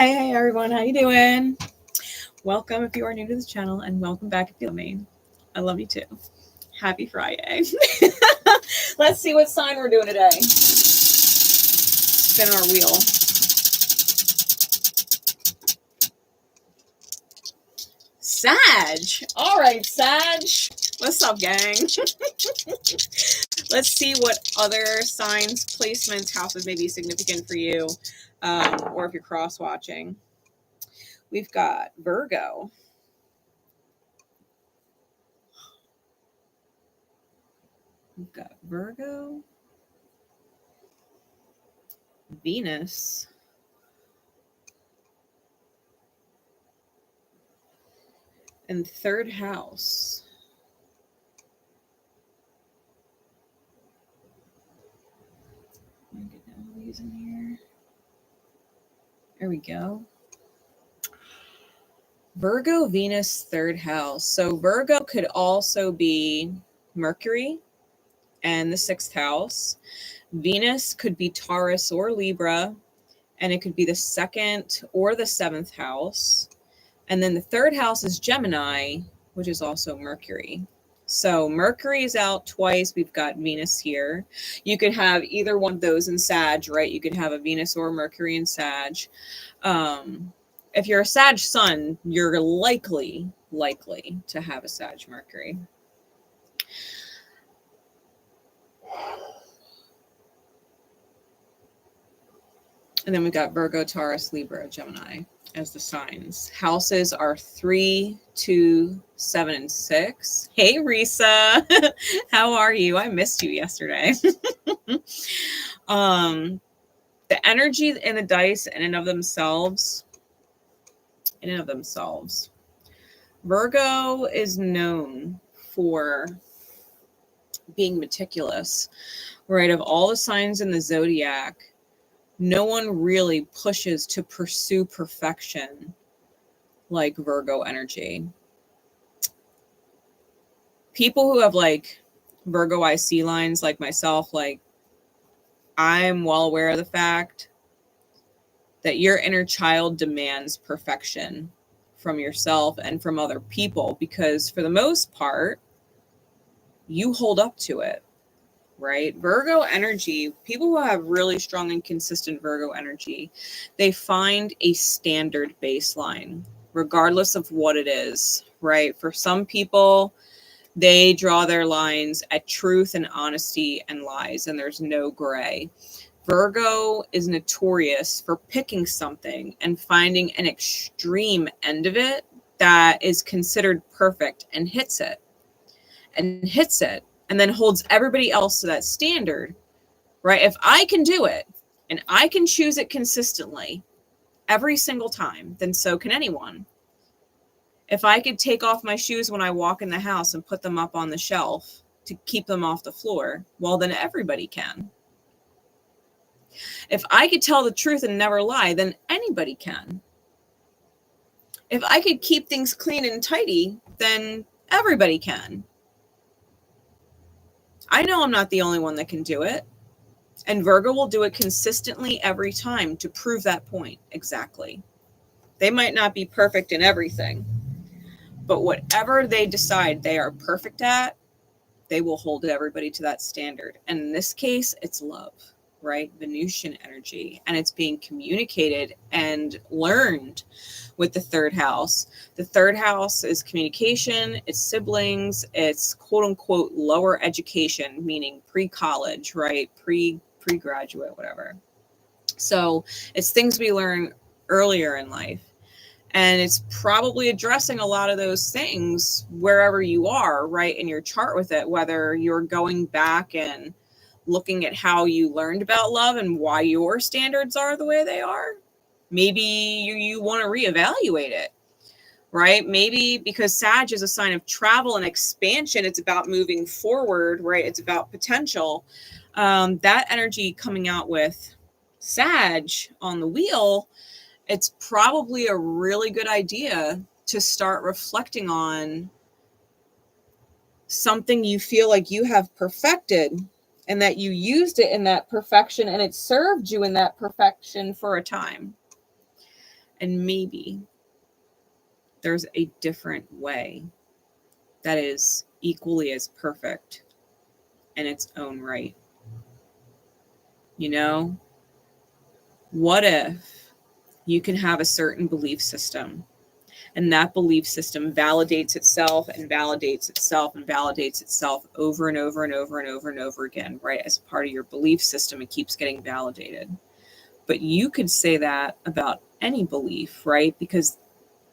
Hey everyone, how you doing? Welcome if you are new to this channel, and welcome back if you love me. I love you too. Happy Friday. Let's see what sign we're doing today. Spin our wheel. Sag. All right, Sag. What's up, gang? Let's see what other signs, placements, houses may be significant for you, or if you're cross-watching. We've got Virgo. We've got Virgo, Venus, and third house. Let me get all these in here. There we go. Virgo, Venus, third house. So Virgo could also be Mercury and the sixth house. Venus could be Taurus or Libra, and it could be the second or the seventh house. And then the third house is Gemini, which is also Mercury. So Mercury is out twice. We've got Venus here. You could have either one of those in Sag, right? You could have a Venus or Mercury in Sag. If you're a Sag sun, you're likely to have a Sag Mercury. And then we got Virgo, Taurus, Libra, Gemini as the signs. Houses are 3, 2, 7, and 6. Hey, Risa. How are you? I missed you yesterday. The energy in the dice in and of themselves, Virgo is known for being meticulous, right? Of all the signs in the zodiac, no one really pushes to pursue perfection like Virgo energy. People who have like Virgo IC lines like myself, like I'm well aware of the fact that your inner child demands perfection from yourself and from other people, because for the most part, you hold up to it, right? Virgo energy, people who have really strong and consistent Virgo energy, they find a standard baseline, regardless of what it is, right? For some people, they draw their lines at truth and honesty and lies, and there's no gray. Virgo is notorious for picking something and finding an extreme end of it that is considered perfect and hits it, and then holds everybody else to that standard, right? If I can do it and I can choose it consistently every single time, then so can anyone. If I could take off my shoes when I walk in the house and put them up on the shelf to keep them off the floor, well, then everybody can. If I could tell the truth and never lie, then anybody can. If I could keep things clean and tidy, then everybody can. I know I'm not the only one that can do it. And Virgo will do it consistently every time to prove that point exactly. They might not be perfect in everything, but whatever they decide they are perfect at, they will hold everybody to that standard. And in this case, it's love, right? Venusian energy. And it's being communicated and learned with the third house. The third house is communication, it's siblings, it's quote unquote lower education, meaning pre-college, right? Pre-graduate, whatever. So it's things we learn earlier in life. And it's probably addressing a lot of those things wherever you are, right, in your chart with it, whether you're going back and looking at how you learned about love and why your standards are the way they are. Maybe you want to reevaluate it, right? Maybe because Sag is a sign of travel and expansion. It's about moving forward, right? It's about potential. That energy coming out with Sag on the wheel, it's probably a really good idea to start reflecting on something you feel like you have perfected and that you used it in that perfection and it served you in that perfection for a time. And maybe there's a different way that is equally as perfect in its own right. You know, what if you can have a certain belief system, and that belief system validates itself and validates itself and validates itself over and over and over and over and over again, right? As part of your belief system, it keeps getting validated. But you could say that about any belief, right? Because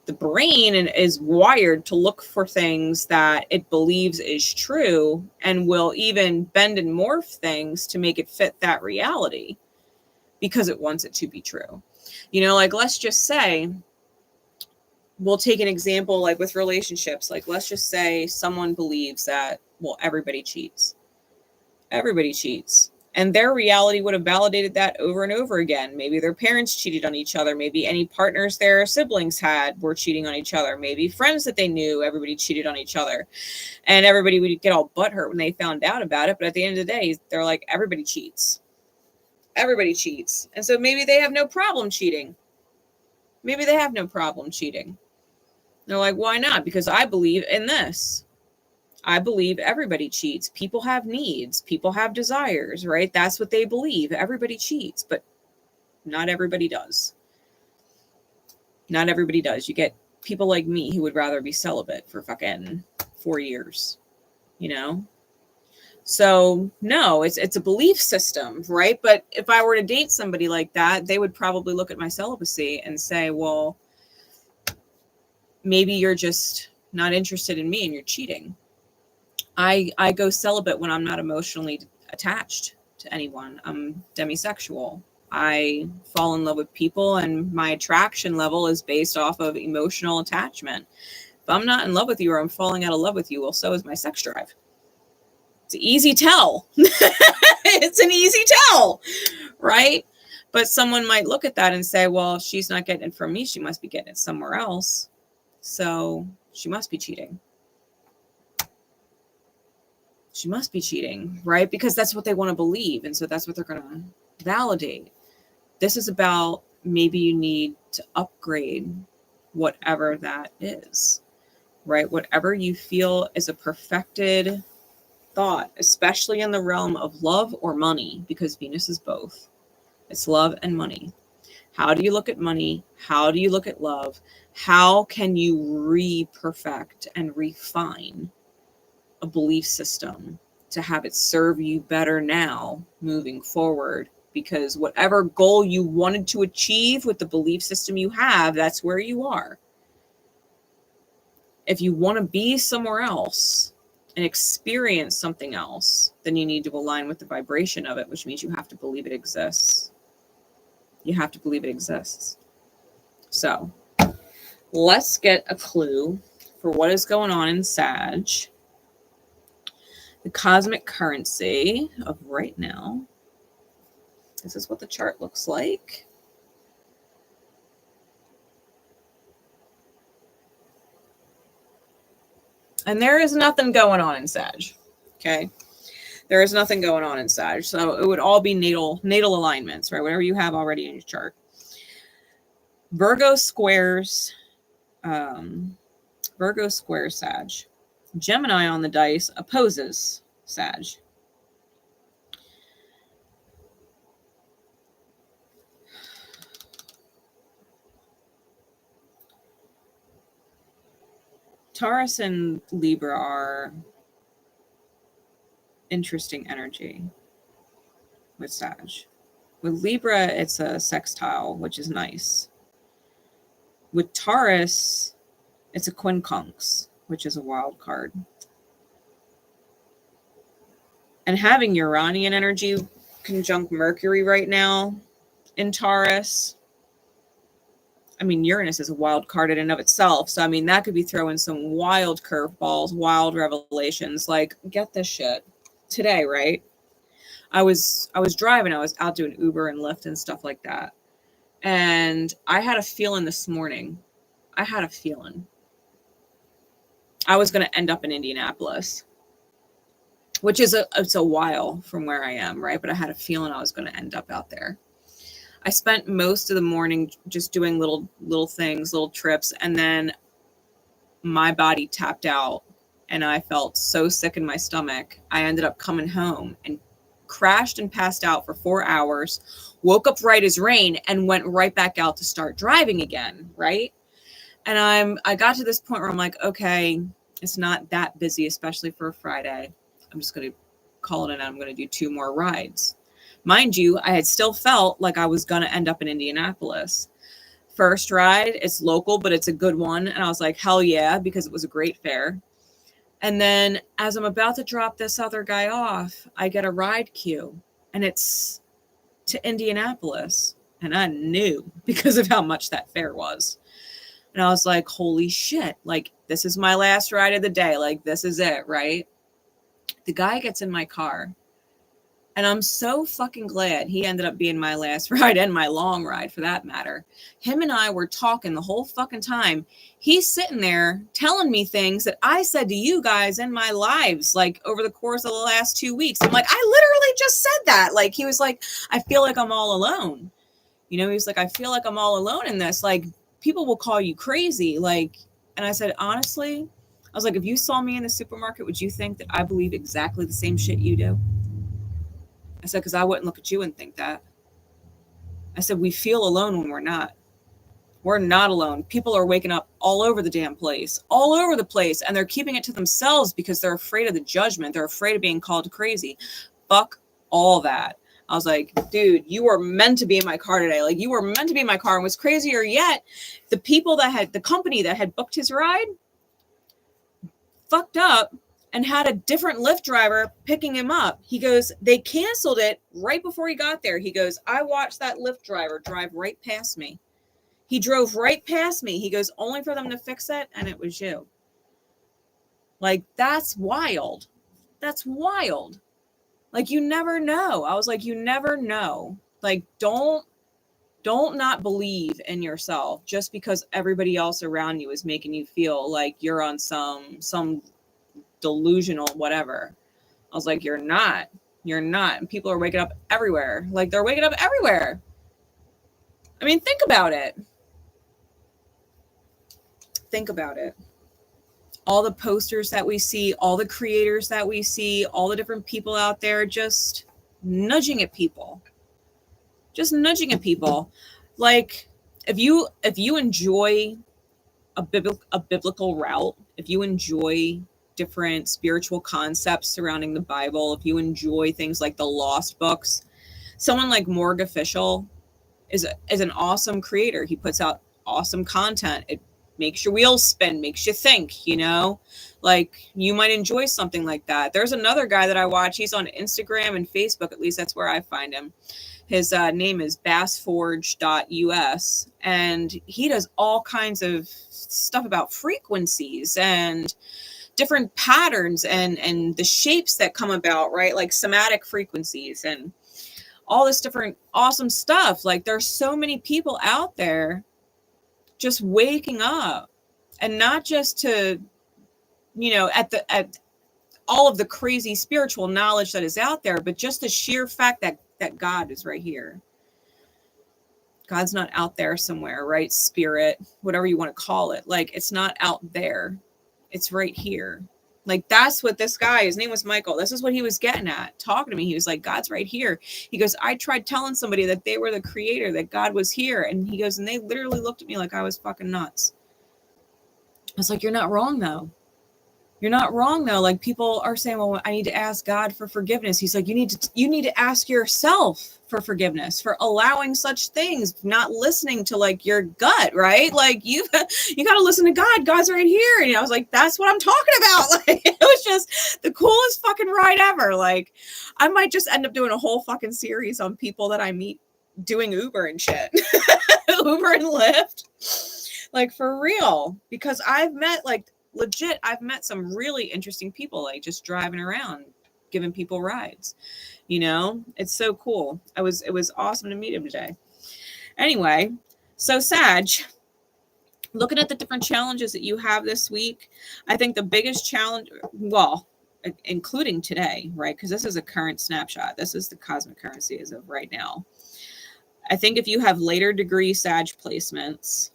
the brain is wired to look for things that it believes is true, and will even bend and morph things to make it fit that reality because it wants it to be true. You know, like, let's just say, we'll take an example like with relationships. Like, let's just say someone believes that, well, everybody cheats. Everybody cheats. And their reality would have validated that over and over again. Maybe their parents cheated on each other. Maybe any partners their siblings had were cheating on each other. Maybe friends that they knew, everybody cheated on each other. And everybody would get all butthurt when they found out about it. But at the end of the day, they're like, everybody cheats. Everybody cheats. And so maybe they have no problem cheating. Maybe they have no problem cheating. They're like, why not? Because I believe in this. I believe everybody cheats. People have needs. People have desires, right? That's what they believe. Everybody cheats, but not everybody does. Not everybody does. You get people like me who would rather be celibate for fucking 4 years, you know? So no, it's a belief system, right? But if I were to date somebody like that, they would probably look at my celibacy and say, well, maybe you're just not interested in me and you're cheating. I go celibate when I'm not emotionally attached to anyone. I'm demisexual. I fall in love with people, and my attraction level is based off of emotional attachment. If I'm not in love with you, or I'm falling out of love with you, well, so is my sex drive. It's an easy tell. It's an easy tell, right? But someone might look at that and say, well, if she's not getting it from me, she must be getting it somewhere else. So she must be cheating. She must be cheating, right? Because that's what they want to believe. And so that's what they're going to validate. This is about, maybe you need to upgrade whatever that is, right? Whatever you feel is a perfected thought, especially in the realm of love or money, because Venus is both. It's love and money. How do you look at money? How do you look at love? How can you re-perfect and refine a belief system to have it serve you better now moving forward? Because whatever goal you wanted to achieve with the belief system you have, that's where you are. If you want to be somewhere else and experience something else, then you need to align with the vibration of it, which means you have to believe it exists. You have to believe it exists. So let's get a clue for what is going on in Sag. The cosmic currency of right now. This is what the chart looks like. And there is nothing going on in Sag. Okay. There is nothing going on in Sag. So it would all be natal alignments, right? Whatever you have already in your chart. Virgo squares Sag. Gemini on the dice opposes Sag. Taurus and Libra are interesting energy with Sag. With Libra, it's a sextile, which is nice. With Taurus, it's a quincunx, which is a wild card. And having Uranian energy conjunct Mercury right now in Taurus, I mean, Uranus is a wild card in and of itself. So, I mean, that could be throwing some wild curveballs, wild revelations. Like, get this shit. Today, right? I was driving. I was out doing Uber and Lyft and stuff like that. And I had a feeling this morning. I was going to end up in Indianapolis, which is it's a while from where I am, right? But I had a feeling I was going to end up out there. I spent most of the morning just doing little things, little trips, and then my body tapped out and I felt so sick in my stomach. I ended up coming home and crashed and passed out for 4 hours, woke up right as rain, and went right back out to start driving again, right? And I got to this point where I'm like, okay, it's not that busy, especially for a Friday. I'm just going to call it, and I'm going to do 2 more rides. Mind you, I had still felt like I was going to end up in Indianapolis. First ride, it's local, but it's a good one. And I was like, hell yeah, because it was a great fare. And then as I'm about to drop this other guy off, I get a ride queue, and it's to Indianapolis. And I knew because of how much that fare was. And I was like, holy shit, like, this is my last ride of the day. Like, this is it, right? The guy gets in my car, and I'm so fucking glad he ended up being my last ride and my long ride for that matter. Him and I were talking the whole fucking time. He's sitting there telling me things that I said to you guys in my lives, like over the course of the last 2 weeks. I'm like, I literally just said that. Like, he was like, I feel like I'm all alone. You know, he was like, I feel like I'm all alone in this. Like, people will call you crazy. Like, and I said, honestly, I was like, if you saw me in the supermarket, would you think that I believe exactly the same shit you do? I said, because I wouldn't look at you and think that. I said, we feel alone when we're not. We're not alone. People are waking up all over the damn place, all over the place, and they're keeping it to themselves because they're afraid of the judgment. They're afraid of being called crazy. Fuck all that. I was like, dude, you were meant to be in my car today. Like, you were meant to be in my car. And what's crazier yet, the company that had booked his ride fucked up and had a different Lyft driver picking him up. He goes, they canceled it right before he got there. He goes, I watched that Lyft driver drive right past me. He drove right past me. He goes, only for them to fix it, and it was you. Like, that's wild. That's wild. Like, you never know. I was like, you never know. Like, don't not believe in yourself just because everybody else around you is making you feel like you're on some delusional whatever. I was like, you're not. And people are waking up everywhere. Like, they're waking up everywhere. I mean, think about it. Think about it. All the posters that we see, all the creators that we see, all the different people out there just nudging at people. Just nudging at people. Like, if you enjoy a biblical route, if you enjoy different spiritual concepts surrounding the Bible, if you enjoy things like the Lost books, someone like 𝗏𝗏𝗏𝗏 is an awesome creator. He puts out awesome content. It makes your wheels spin, makes you think, you know, like, you might enjoy something like that. There's another guy that I watch. He's on Instagram and Facebook. At least that's where I find him. His name is 𝐵𝑎𝑠𝐴𝑠𝐴𝑠𝐴𝑠𝐹𝑜�RGE.US, and he does all kinds of stuff about frequencies and different patterns and the shapes that come about, right? Like somatic frequencies and all this different awesome stuff. Like, there's so many people out there just waking up, and not just to, you know, at all of the crazy spiritual knowledge that is out there, but just the sheer fact that God is right here. God's not out there somewhere, right? Spirit, whatever you want to call it. Like, it's not out there. It's right here. Like, that's what this guy, his name was Michael. This is what he was getting at, talking to me. He was like, God's right here. He goes, I tried telling somebody that they were the creator, that God was here. And he goes, and they literally looked at me like I was fucking nuts. I was like, you're not wrong though. You're not wrong though. Like, people are saying, well, I need to ask God for forgiveness. He's like, you need to ask yourself for forgiveness for allowing such things, not listening to like your gut, right? Like, you got to listen to God. God's right here. And I was like, that's what I'm talking about. Like, it was just the coolest fucking ride ever. Like, I might just end up doing a whole fucking series on people that I meet doing Uber and shit. Uber and Lyft. Like, for real. Because I've met some really interesting people, like, just driving around, giving people rides. You know, it's so cool. It was awesome to meet him today. Anyway, so Sag, looking at the different challenges that you have this week, I think the biggest challenge, well, including today, right? Because this is a current snapshot. This is the cosmic currency as of right now. I think if you have later degree Sag placements,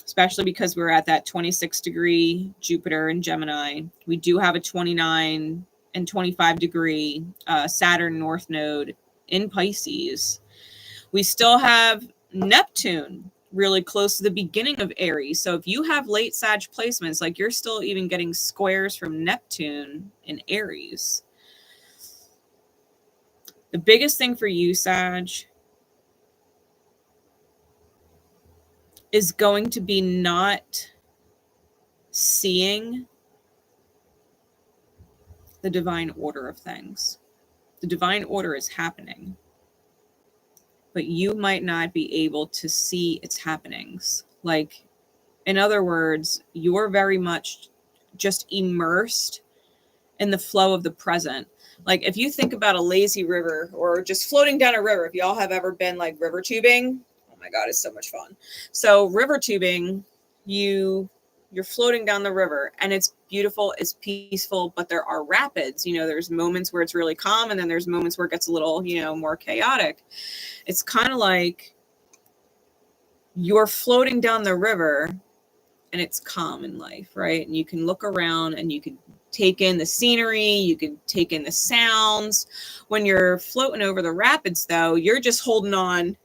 especially because we're at that 26 degree Jupiter in Gemini, we do have a 29 and 25 degree Saturn North Node in Pisces. We still have Neptune really close to the beginning of Aries. So if you have late Sag placements, like you're still even getting squares from Neptune in Aries. The biggest thing for you, Sag, is going to be not seeing the divine order of things. The divine order is happening, but you might not be able to see its happenings. Like, in other words, you're very much just immersed in the flow of the present. Like, if you think about a lazy river or just floating down a river, if y'all have ever been like river tubing, oh my God, it's so much fun. So river tubing, you're floating down the river and it's beautiful, it's peaceful, but there are rapids. You know, there's moments where it's really calm and then there's moments where it gets a little, you know, more chaotic. It's kind of like you're floating down the river and it's calm in life, right? And you can look around and you can take in the scenery, you can take in the sounds. When you're floating over the rapids, though, you're just holding on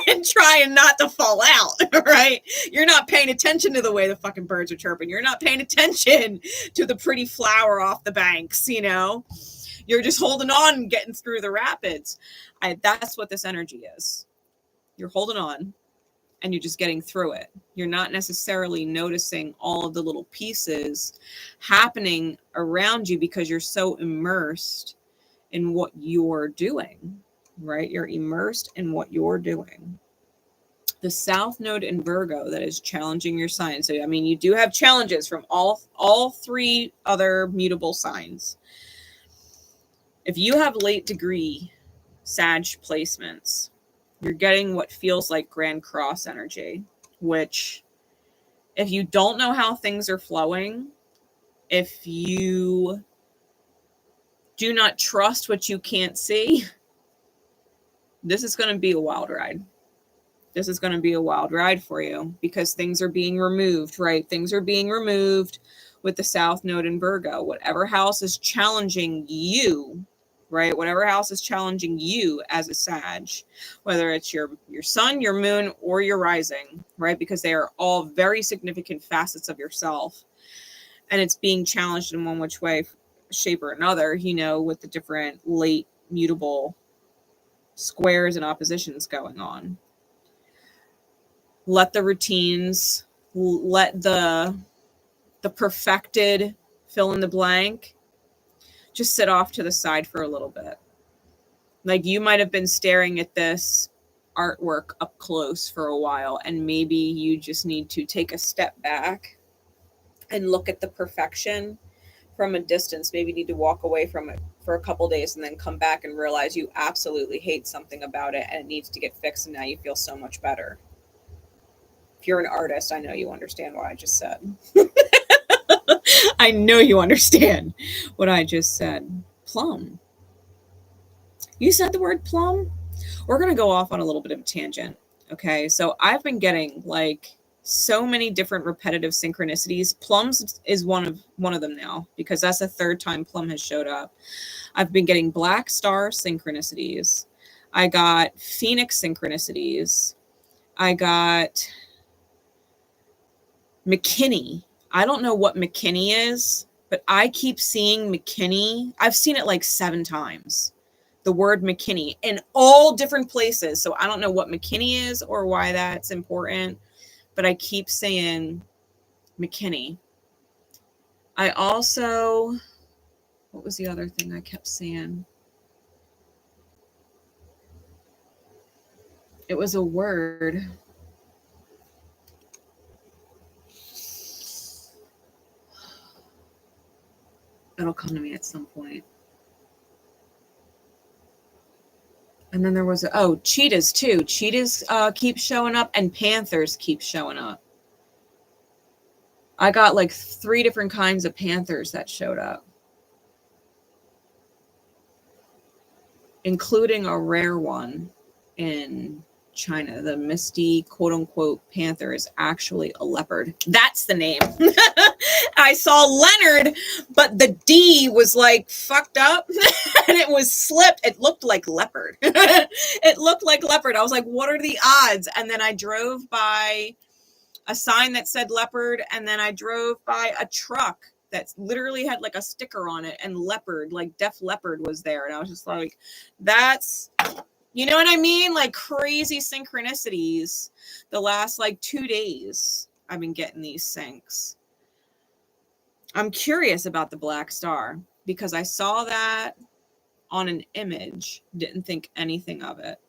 and trying not to fall out, right? You're not paying attention to the way the fucking birds are chirping. You're not paying attention to the pretty flower off the banks, you know? You're just holding on and getting through the rapids. That's what this energy is. You're holding on and you're just getting through it. You're not necessarily noticing all of the little pieces happening around you because you're so immersed in what you're doing, right? You're immersed in what you're doing. The South Node in Virgo that is challenging your sign. So, I mean, you do have challenges from all three other mutable signs. If you have late degree Sag placements, you're getting what feels like Grand Cross energy, which if you don't know how things are flowing, if you do not trust what you can't see, this is going to be a wild ride. This is going to be a wild ride for you because things are being removed, right? Things are being removed with the South Node in Virgo. Whatever house is challenging you, right? Whatever house is challenging you as a Sag, whether it's your sun, your moon, or your rising, right? Because they are all very significant facets of yourself. And it's being challenged in one which way, shape, or another, you know, with the different late mutable squares and oppositions going on. Let the routines, let the perfected fill in the blank just sit off to the side for a little bit. Like, you might have been staring at this artwork up close for a while, and maybe you just need to take a step back and look at the perfection from a distance. Maybe you need to walk away from it for a couple days and then come back and realize you absolutely hate something about it and it needs to get fixed, and now you feel so much better. If you're an artist, I know you understand what I just said. I know you understand what I just said. Plum. You said the word plum? We're going to go off on a little bit of a tangent. Okay, so I've been getting like so many different repetitive synchronicities. Plums is one of them now because that's the third time plum has showed up. I've been getting black star synchronicities. I got phoenix synchronicities. I got McKinney. I don't know what McKinney is, but I keep seeing McKinney. I've seen it like 7 times. The word McKinney in all different places. So I don't know what McKinney is or why that's important, but I keep saying McKinney. I also, what was the other thing I kept saying? It was a word. It'll come to me at some point. And then there was, cheetahs too. Cheetahs keep showing up and panthers keep showing up. I got like 3 different kinds of panthers that showed up, including a rare one in China. The misty quote unquote panther is actually a leopard. That's the name. I saw Leonard, but the D was like fucked up and it was slipped. It looked like leopard. It looked like leopard. I was like, what are the odds? And then I drove by a sign that said leopard, and then I drove by a truck that literally had like a sticker on it, and leopard, like Def Leppard, was there. And I was just like, that's, you know what I mean? Like crazy synchronicities. The last like 2 days, I've been getting these syncs. I'm curious about the black star because I saw that on an image, didn't think anything of it,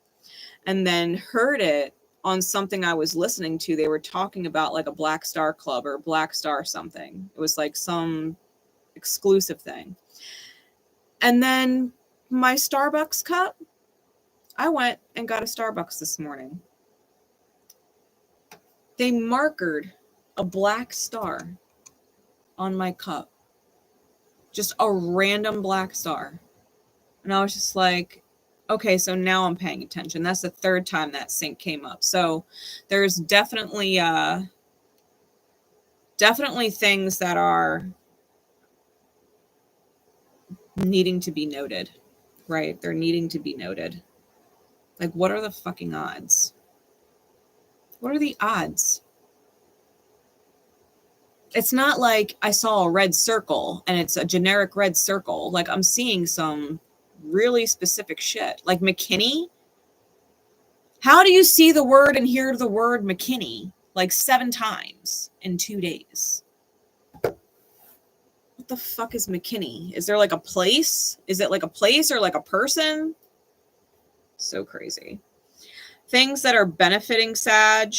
and then heard it on something I was listening to. They were talking about like a Black Star Club or Black Star something. It was like some exclusive thing. And then my Starbucks cup, I went and got a Starbucks this morning. They markered a black star on my cup. Just a random black star. And I was just like, okay, so now I'm paying attention. That's the third time that sync came up. So there's definitely things that are needing to be noted, right? They're needing to be noted. Like, what are the fucking odds? What are the odds? It's not like I saw a red circle and it's a generic red circle. Like, I'm seeing some really specific shit. Like McKinney. How do you see the word and hear the word McKinney like 7 times in 2 days? What the fuck is McKinney? Is there like a place? Is it like a place or like a person? So crazy. Things that are benefiting Sag,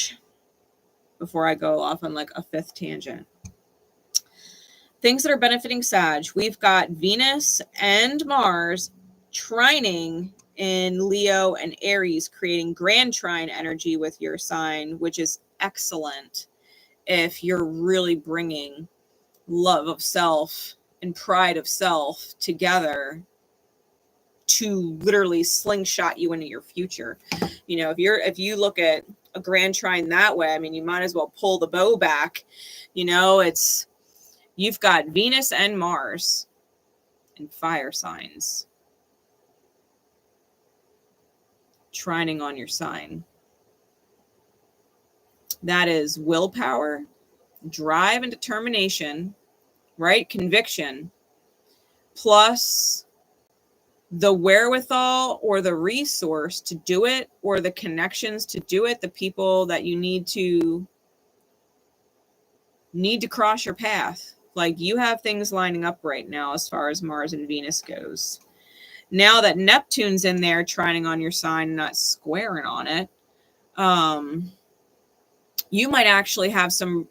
before I go off on like a 5th tangent. Things that are benefiting Sag. We've got Venus and Mars trining in Leo and Aries, creating grand trine energy with your sign, which is excellent if you're really bringing love of self and pride of self together to literally slingshot you into your future. You know, if you look at a grand trine that way, I mean, you might as well pull the bow back. You know, you've got Venus and Mars in fire signs trining on your sign. That is willpower, drive and determination, right? Conviction, plus the wherewithal or the resource to do it, or the connections to do it, the people that you need to cross your path. Like, you have things lining up right now as far as Mars and Venus goes. Now that Neptune's in there trining on your sign, not squaring on it, you might actually have some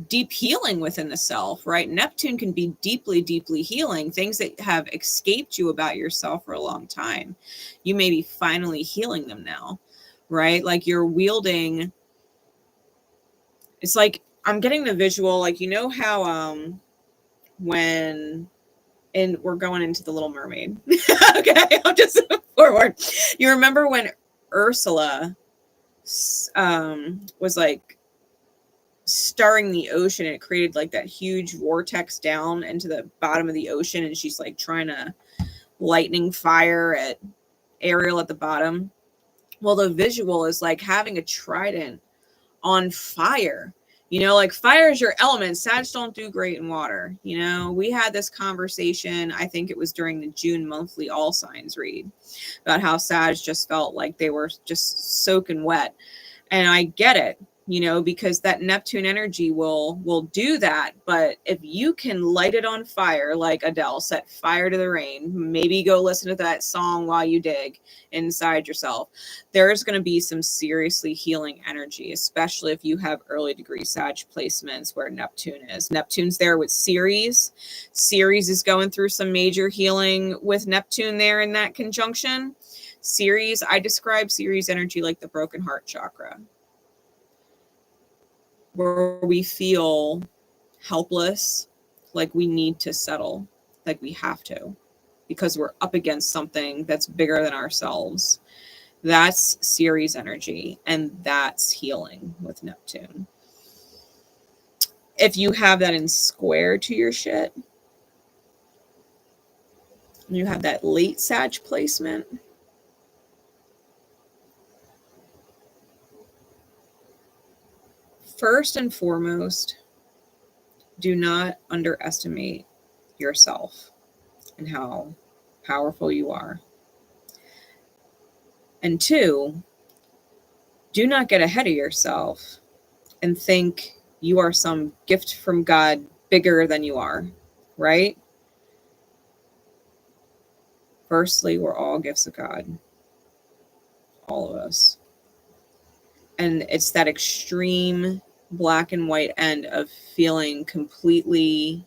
deep healing within the self, right? Neptune can be deeply, deeply healing. Things that have escaped you about yourself for a long time. You may be finally healing them now, right? Like, you're wielding, it's like, I'm getting the visual, like, you know how and we're going into the Little Mermaid. Okay, I'll just forward. You remember when Ursula was like stirring the ocean, and it created like that huge vortex down into the bottom of the ocean, and she's like trying to lightning fire at Ariel at the bottom? Well, the visual is like having a trident on fire. You know, like, fire is your element. Sag don't do great in water. You know, we had this conversation, I think it was during the June monthly all signs read, about how Sag just felt like they were just soaking wet. And I get it, you know, because that Neptune energy will do that. But if you can light it on fire, like Adele, set fire to the rain, maybe go listen to that song while you dig inside yourself, there's going to be some seriously healing energy, especially if you have early degree Sag placements where Neptune is. Neptune's there with Ceres. Ceres is going through some major healing with Neptune there in that conjunction. Ceres, I describe Ceres energy like the broken heart chakra, where we feel helpless, like we need to settle, like we have to, because we're up against something that's bigger than ourselves. That's Ceres energy, and that's healing with Neptune. If you have that in square to your shit, you have that late Sag placement, first and foremost, do not underestimate yourself and how powerful you are. And two, do not get ahead of yourself and think you are some gift from God bigger than you are, right? Firstly, we're all gifts of God. All of us. And it's that extreme black and white end of feeling completely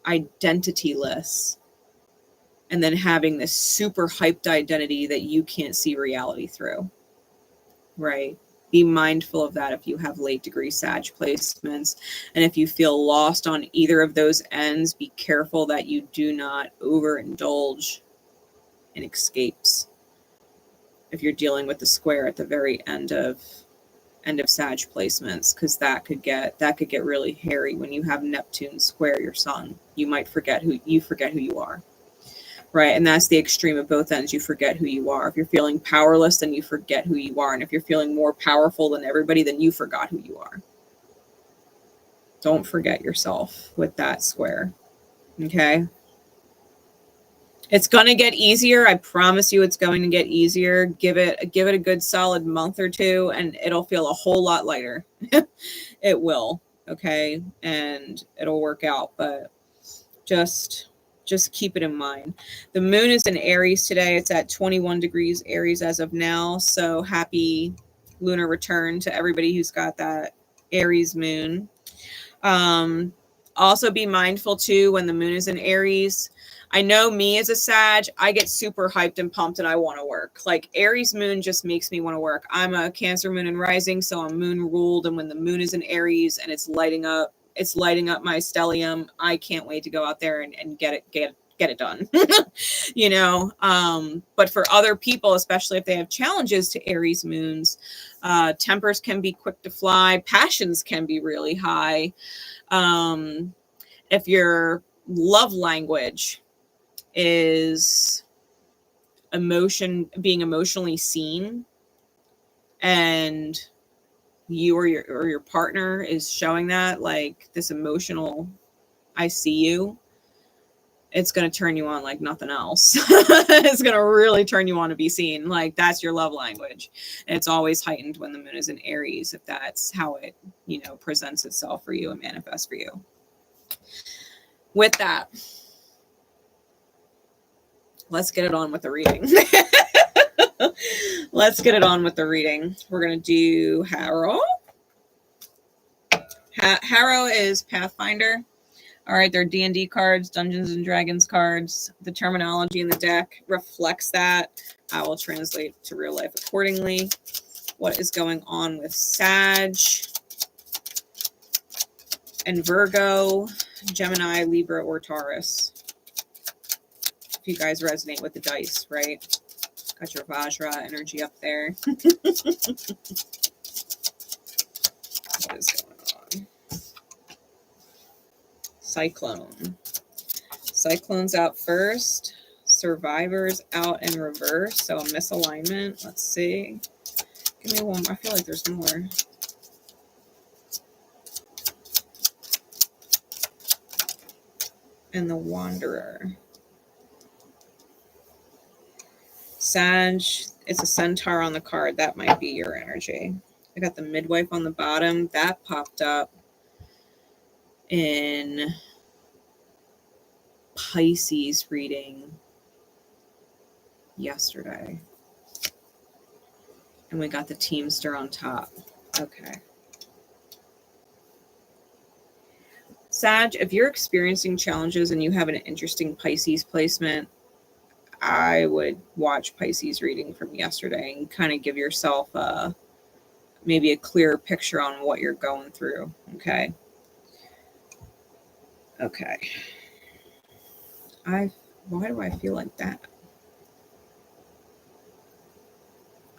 identityless and then having this super hyped identity that you can't see reality through, right? Be mindful of that if you have late degree Sag placements. And if you feel lost on either of those ends, be careful that you do not overindulge in escapes. If you're dealing with the square at the very end of Sag placements, because that could get really hairy when you have Neptune square your sun. You might forget who you are. Right. And that's the extreme of both ends. You forget who you are. If you're feeling powerless, then you forget who you are. And if you're feeling more powerful than everybody, then you forgot who you are. Don't forget yourself with that square. Okay. It's going to get easier. I promise you it's going to get easier. Give it a good solid month or two and it'll feel a whole lot lighter. It will. Okay. And it'll work out, but just keep it in mind. The moon is in Aries today. It's at 21 degrees Aries as of now. So happy lunar return to everybody who's got that Aries moon. Also be mindful too when the moon is in Aries. I know me as a Sag, I get super hyped and pumped and I want to work. Like Aries moon just makes me want to work. I'm a Cancer moon and rising, so I'm moon ruled. And when the moon is in Aries and it's lighting up my stellium, I can't wait to go out there and get it done. You know, but for other people, especially if they have challenges to Aries moons, tempers can be quick to fly, passions can be really high. If your love language is being emotionally seen, and you or your partner is showing that, like this emotional, I see you, it's going to turn you on like nothing else. It's going to really turn you on to be seen. Like that's your love language. And it's always heightened when the moon is in Aries, if that's how it, presents itself for you and manifests for you. With that, let's get it on with the reading. Let's get it on with the reading. We're going to do Harrow. Harrow is Pathfinder. All right, they're D&D cards, Dungeons and Dragons cards. The terminology in the deck reflects that. I will translate to real life accordingly. What is going on with Sag and Virgo, Gemini, Libra, or Taurus? If you guys resonate with the dice, right? Got your Vajra energy up there. What is going on? Cyclone. Cyclone's out first. Survivor's out in reverse. So a misalignment. Let's see. Give me one. I feel like there's more. And the Wanderer. Sag, it's a centaur on the card. That might be your energy. I got the midwife on the bottom. That popped up in Pisces reading yesterday. And we got the teamster on top. Okay. Sag, if you're experiencing challenges and you have an interesting Pisces placement, I would watch Pisces reading from yesterday and kind of give yourself maybe a clearer picture on what you're going through. Okay. Okay. Why do I feel like that?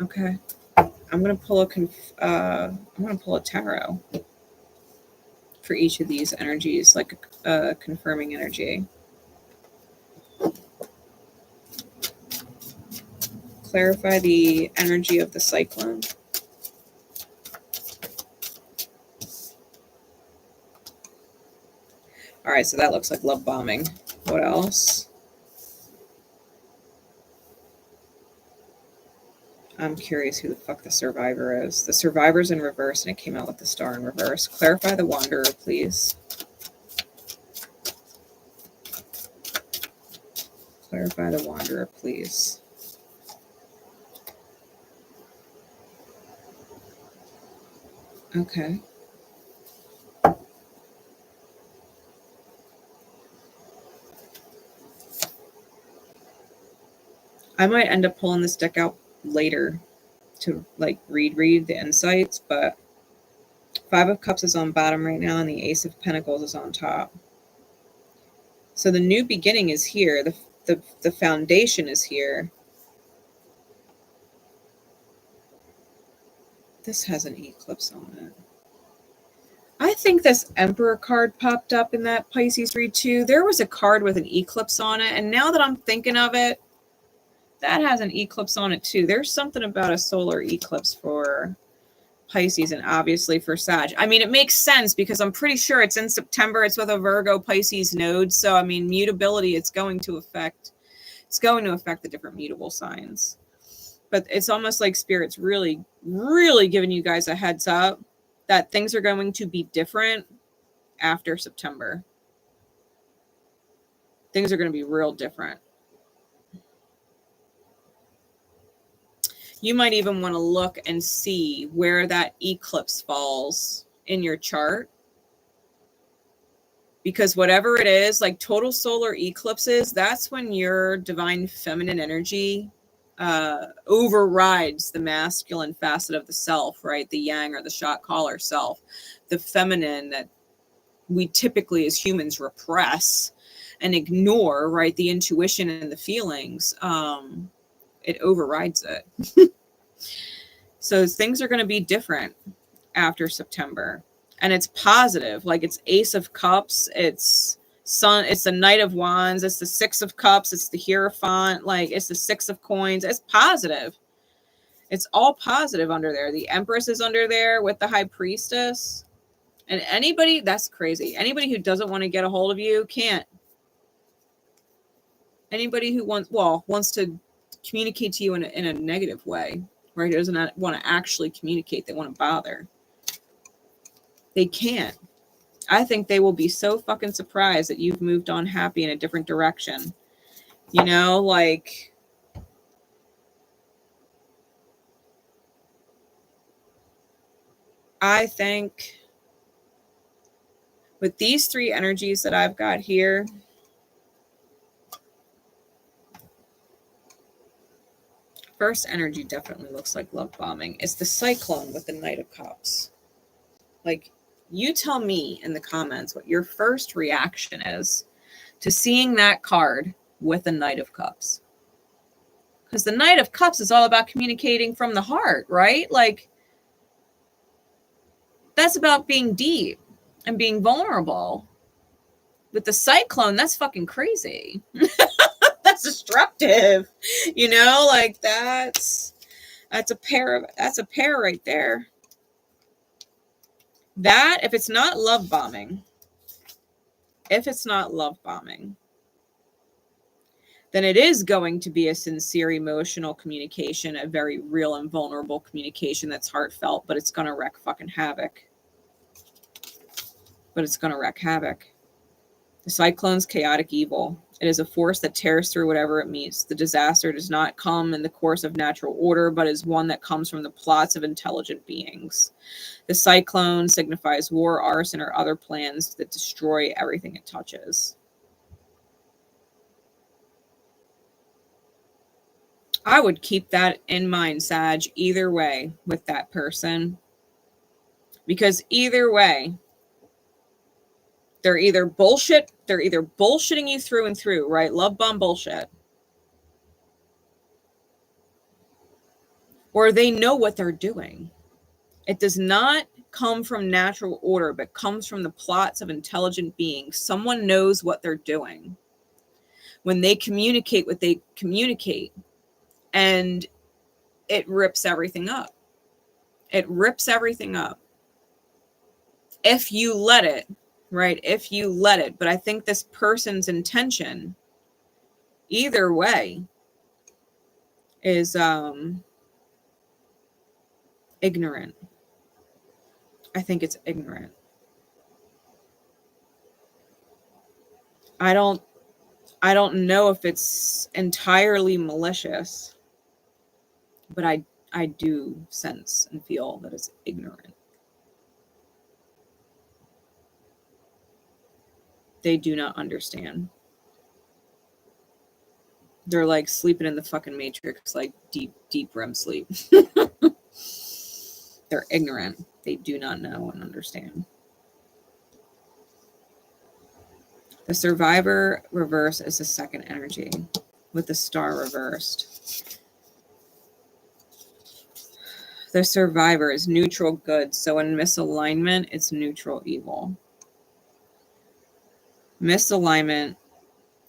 Okay. I'm gonna pull a tarot for each of these energies, like a confirming energy. Clarify the energy of the cyclone. All right, so that looks like love bombing. What else? I'm curious who the fuck the survivor is. The survivor's in reverse, and it came out with the star in reverse. Clarify the wanderer, please. Clarify the wanderer, please. Okay. I might end up pulling this deck out later to like read the insights, but Five of Cups is on bottom right now and the Ace of Pentacles is on top. So the new beginning is here. The foundation is here. This has an eclipse on it. I think this Emperor card popped up in that Pisces read too. There was a card with an eclipse on it, and now that I'm thinking of it, that has an eclipse on it too. There's something about a solar eclipse for Pisces and obviously for Sag. I mean, it makes sense because I'm pretty sure it's in September. It's with a Virgo Pisces node. So, I mean, mutability, it's going to affect the different mutable signs. But it's almost like Spirit's really, really giving you guys a heads up that things are going to be different after September. Things are going to be real different. You might even want to look and see where that eclipse falls in your chart. Because whatever it is, like total solar eclipses, that's when your divine feminine energy overrides the masculine facet of the self, right? The yang or the shot caller self. The feminine that we typically as humans repress and ignore, right? The intuition and the feelings. It overrides it. So things are going to be different after September, and it's positive. Like it's Ace of Cups, it's Sun, it's the Knight of Wands, it's the Six of Cups, it's the Hierophant, like it's the Six of Coins. It's positive. It's all positive under there. The Empress is under there with the High Priestess, and anybody, that's crazy. Anybody who doesn't want to get a hold of you can't. Anybody who wants to communicate to you in a negative way, right? Who doesn't want to actually communicate, they want to bother. They can't. I think they will be so fucking surprised that you've moved on happy in a different direction. You know, like I think with these three energies that I've got here, first energy definitely looks like love bombing. It's the cyclone with the Knight of Cups. Like, you tell me in the comments what your first reaction is to seeing that card with the Knight of Cups. Because the Knight of Cups is all about communicating from the heart, right? Like, that's about being deep and being vulnerable. With the cyclone, that's fucking crazy. That's destructive. You know, like that's a pair right there. That, if it's not love bombing, then it is going to be a sincere emotional communication, a very real and vulnerable communication that's heartfelt, but it's going to wreak fucking havoc. The cyclone's chaotic evil. It is a force that tears through whatever it meets. The disaster does not come in the course of natural order, but is one that comes from the plots of intelligent beings. The cyclone signifies war, arson, or other plans that destroy everything it touches. I would keep that in mind, Sag, either way with that person. Because either way, they're either bullshitting you through and through, right? Love bomb bullshit. or they know what they're doing. It does not come from natural order, but comes from the plots of intelligent beings. Someone knows what they're doing when they communicate what they communicate, and it rips everything up. It rips everything up. If you let it, right? If you let it. But I think this person's intention, either way, is ignorant. I think it's ignorant. I don't know if it's entirely malicious, but I do sense and feel that it's ignorant. They do not understand. They're like sleeping in the fucking matrix, like deep REM sleep. They're ignorant. They do not know and understand. The survivor reverse is the second energy with the star reversed. The survivor is neutral good. So in misalignment, it's neutral evil. Misalignment,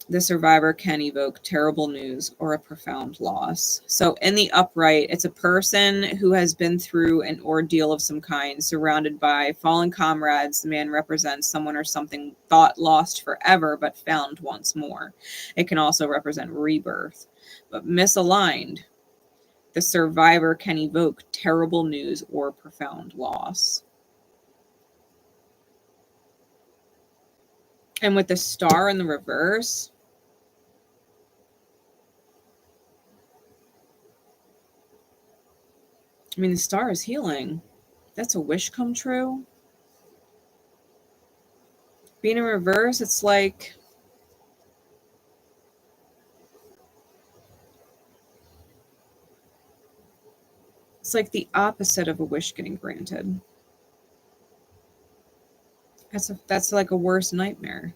the survivor can evoke terrible news or a profound loss. So in the upright, it's a person who has been through an ordeal of some kind, surrounded by fallen comrades. The man represents someone or something thought lost forever, but found once more. It can also represent rebirth. But misaligned, the survivor can evoke terrible news or profound loss. And with the star in the reverse, I mean, the star is healing. That's a wish come true. Being in reverse, it's like the opposite of a wish getting granted. That's like a worse nightmare.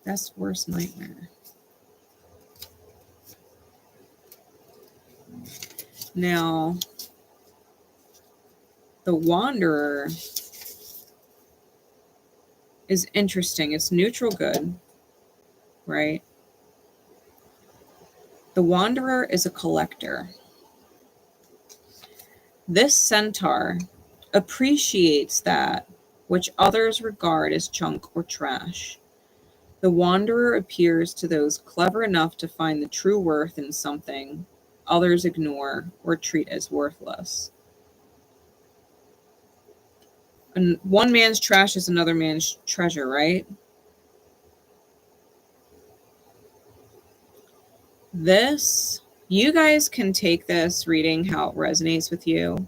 That's worst nightmare. Now, the Wanderer is interesting. It's neutral good, right? The Wanderer is a collector. This centaur appreciates that which others regard as junk or trash. The Wanderer appears to those clever enough to find the true worth in something others ignore or treat as worthless. And one man's trash is another man's treasure, right? This, you guys can take this reading how it resonates with you.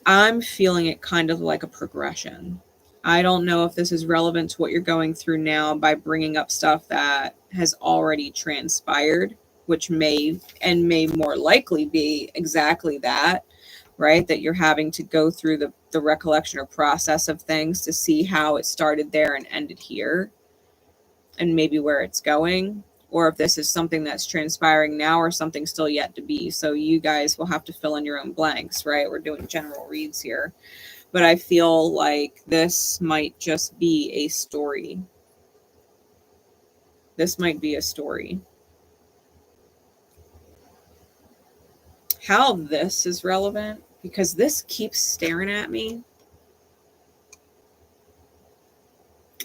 I'm feeling it kind of like a progression. I don't know if this is relevant to what you're going through now by bringing up stuff that has already transpired, which may more likely be exactly that, right? That you're having to go through the recollection or process of things to see how it started there and ended here, and maybe where it's going, or if this is something that's transpiring now or something still yet to be. So you guys will have to fill in your own blanks, right? We're doing general reads here. But I feel like this might just be a story. This might be a story. How this is relevant, because this keeps staring at me.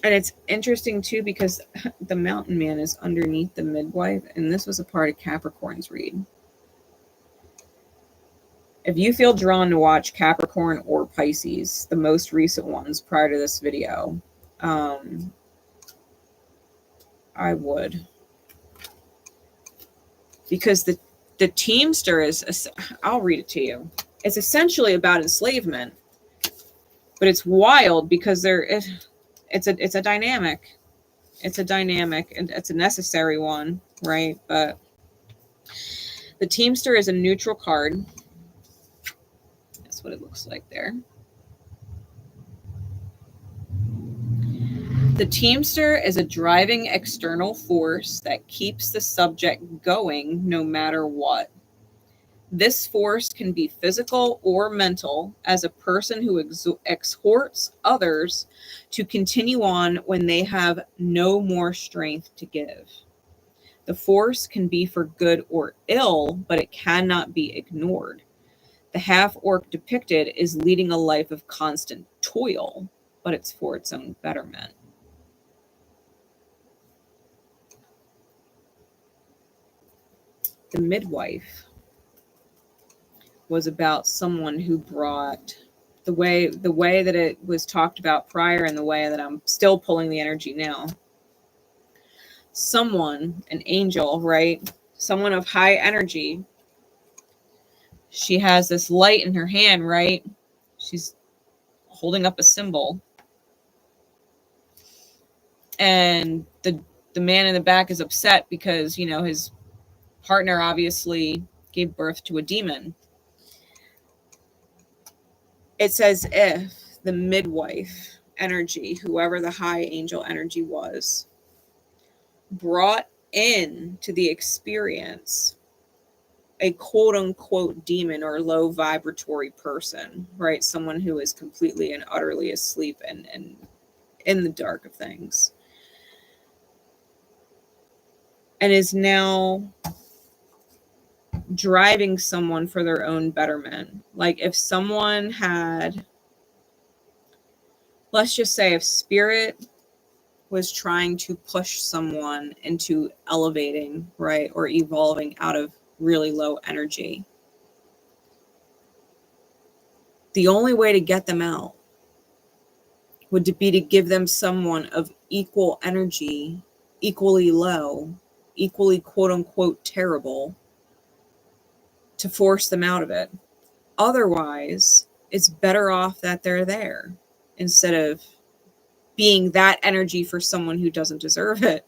And it's interesting too, because the mountain man is underneath the midwife, and this was a part of Capricorn's read. If you feel drawn to watch Capricorn or Pisces, the most recent ones prior to this video, I would. Because the Teamster is, I'll read it to you. It's essentially about enslavement, but it's wild because it's a dynamic. It's a dynamic, and it's a necessary one, right? But the Teamster is a neutral card. That's what it looks like there. The teamster is a driving external force that keeps the subject going no matter what. This force can be physical or mental, as a person who exhorts others to continue on when they have no more strength to give. The force can be for good or ill, but it cannot be ignored. The half-orc depicted is leading a life of constant toil, but it's for its own betterment. The midwife was about someone who brought the way that it was talked about prior and the way that I'm still pulling the energy now. Someone, an angel, right? Someone of high energy. She has this light in her hand, right? She's holding up a symbol. And the man in the back is upset because, you know, his partner obviously gave birth to a demon. It's as if the midwife energy, whoever the high angel energy was, brought in to the experience a quote unquote demon or low vibratory person, right? Someone who is completely and utterly asleep and in the dark of things. And is now driving someone for their own betterment. Like if someone had, let's just say if spirit was trying to push someone into elevating, right, or evolving out of really low energy, the only way to get them out would be to give them someone of equal energy, equally low, equally quote unquote terrible, to force them out of it. Otherwise, it's better off that they're there instead of being that energy for someone who doesn't deserve it,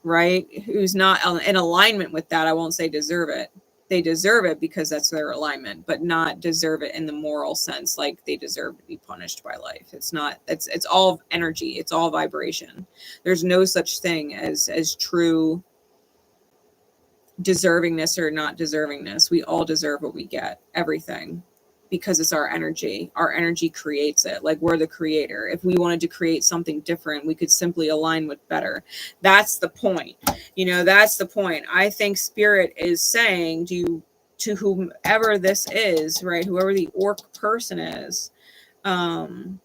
right? Who's not in alignment with that. I won't say deserve it. They deserve it because that's their alignment, but not deserve it in the moral sense, like they deserve to be punished by life. It's not, it's all energy. It's all vibration. There's no such thing as true deservingness or not deservingness. We all deserve what we get, everything, because it's our energy. Our energy creates it. Like we're the creator. If we wanted to create something different, we could simply align with better. That's the point. You know, that's the point. I think spirit is saying to whomever this is, right? Whoever the orc person is, do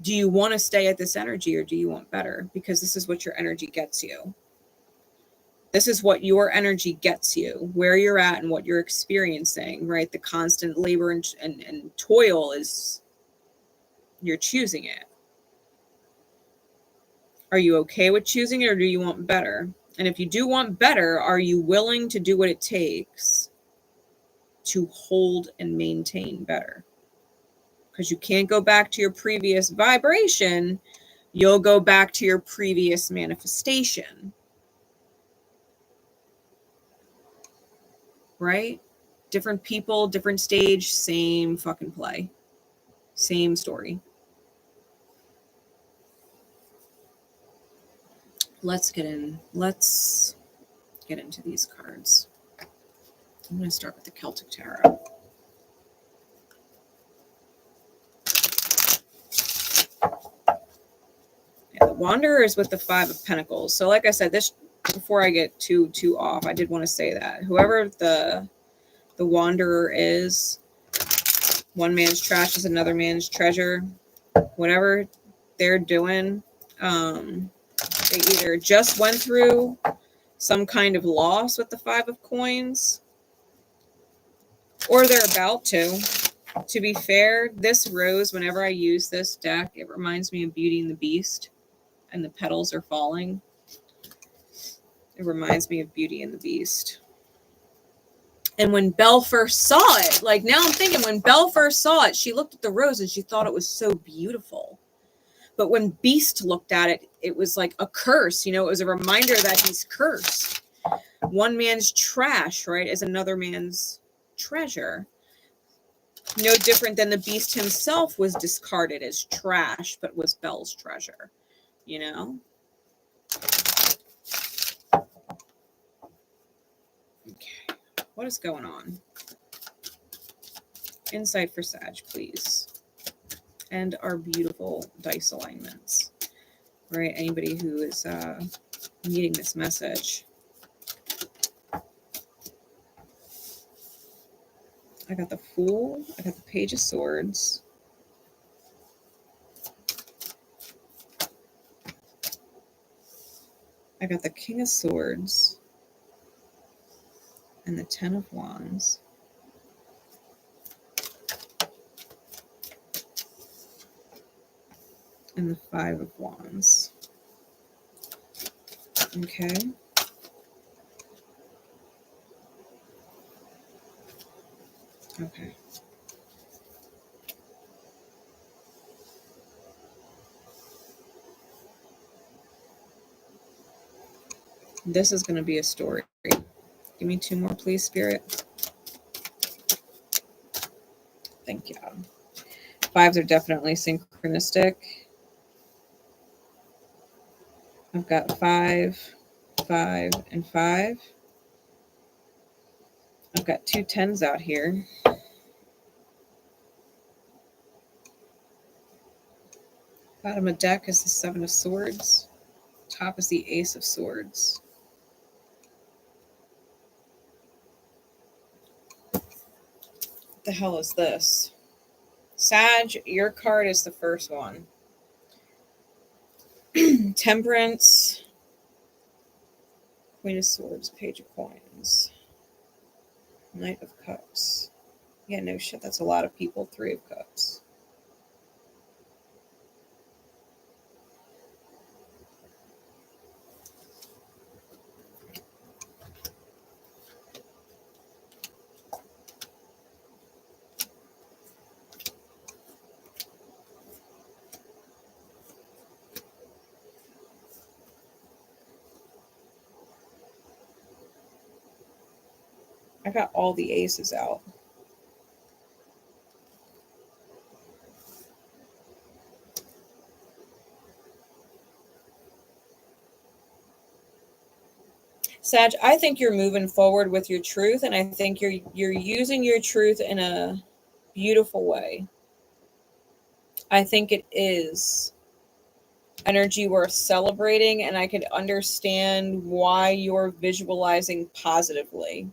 you want to stay at this energy or do you want better? Because this is what your energy gets you. This is what your energy gets you, where you're at and what you're experiencing, right? The constant labor and toil is, you're choosing it. Are you okay with choosing it or do you want better? And if you do want better, are you willing to do what it takes to hold and maintain better? Because you can't go back to your previous vibration. You'll go back to your previous manifestation. Right? Different people, different stage, same fucking play. Same story. Let's get into these cards. I'm going to start with the Celtic Tarot. Yeah, the Wanderer is with the Five of Pentacles. So like I said, this, before I get too off, I did want to say that whoever the Wanderer is, one man's trash is another man's treasure. Whatever they're doing, they either just went through some kind of loss with the Five of Coins, or they're about to. To be fair, this rose, whenever I use this deck, it reminds me of Beauty and the Beast, and the petals are falling. It reminds me of Beauty and the Beast. And when Belle first saw it, like now I'm thinking when Belle first saw it, she looked at the rose and she thought it was so beautiful. But when Beast looked at it, it was like a curse. You know, it was a reminder that he's cursed. One man's trash, right, is another man's treasure. No different than the beast himself was discarded as trash, but was Belle's treasure, you know? Okay, what is going on? Insight for Sag, please. And our beautiful dice alignments, right? Anybody who is needing this message. I got the Fool. I got the Page of Swords. I got the King of Swords. And the Ten of Wands. And the Five of Wands. Okay. Okay. This is going to be a story. Give me 2 more, please, Spirit. Thank you. 5s are definitely synchronistic. I've got 5, 5, and 5. I've got 2 10s out here. Bottom of deck is the 7 of Swords. Top is the Ace of Swords. What the hell is this? Sag, your card is the first one. Temperance. Queen of Swords, Page of Coins. Knight of Cups. Yeah, no shit, that's a lot of people. 3 of Cups. I got all the aces out. Sag, I think you're moving forward with your truth, and I think you're using your truth in a beautiful way. I think it is energy worth celebrating, and I can understand why you're visualizing positively.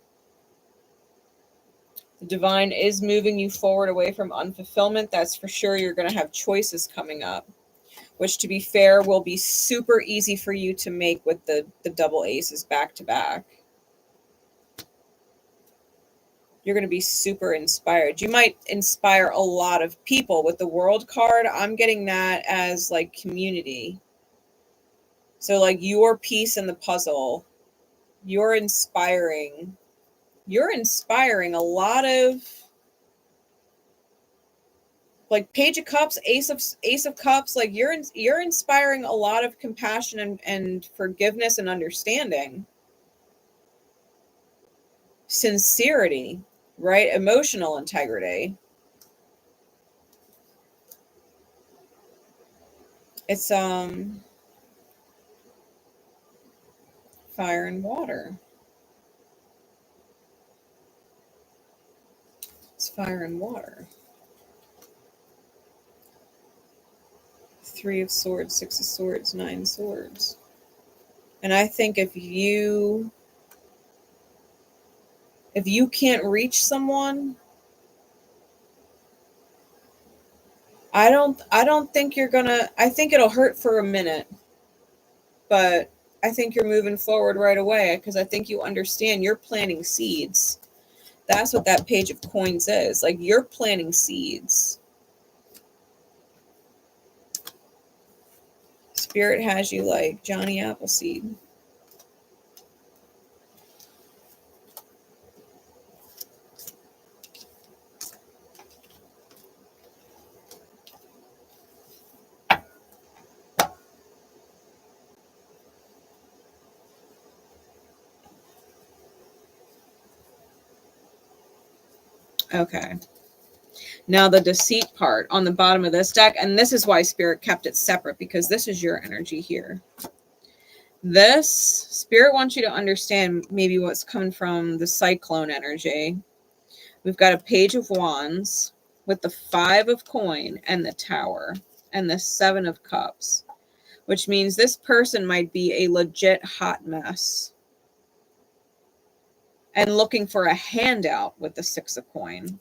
The divine is moving you forward away from unfulfillment. That's for sure. You're going to have choices coming up, which, to be fair, will be super easy for you to make with the double aces back to back. You're going to be super inspired. You might inspire a lot of people with the World card. I'm getting that as like community. So like your piece in the puzzle, you're inspiring a lot of, like, Page of Cups, Ace of Cups, like you're inspiring a lot of compassion and forgiveness and understanding. Sincerity, right? Emotional integrity. It's fire and water. It's fire and water. 3 of Swords, 6 of Swords, 9 swords. And I think if you can't reach someone, I don't think you're gonna, I think it'll hurt for a minute, but I think you're moving forward right away because I think you understand you're planting seeds. That's what that Page of Coins is. Like, you're planting seeds. Spirit has you like Johnny Appleseed. Okay. Now the deceit part on the bottom of this deck, and this is why Spirit kept it separate, because this is your energy here. This, Spirit wants you to understand maybe what's coming from the Cyclone energy. We've got a Page of Wands with the 5 of Coin and the Tower and the 7 of Cups, which means this person might be a legit hot mess and looking for a handout with the 6 of Coin.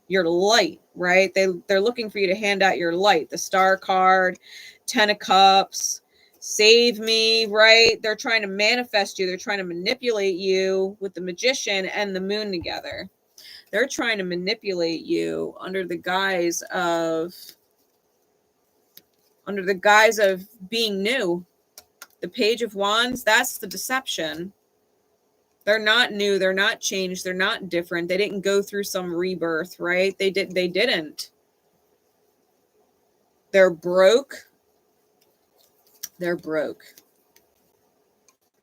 Your light, right? They're looking for you to hand out your light. The Star card, 10 of Cups, save me, right? They're trying to manifest you. They're trying to manipulate you with the Magician and the Moon together. They're trying to manipulate you under the guise of being new. The Page of Wands, that's the deception. They're not new. They're not changed. They're not different. They didn't go through some rebirth, right? They didn't. They're broke. They're broke.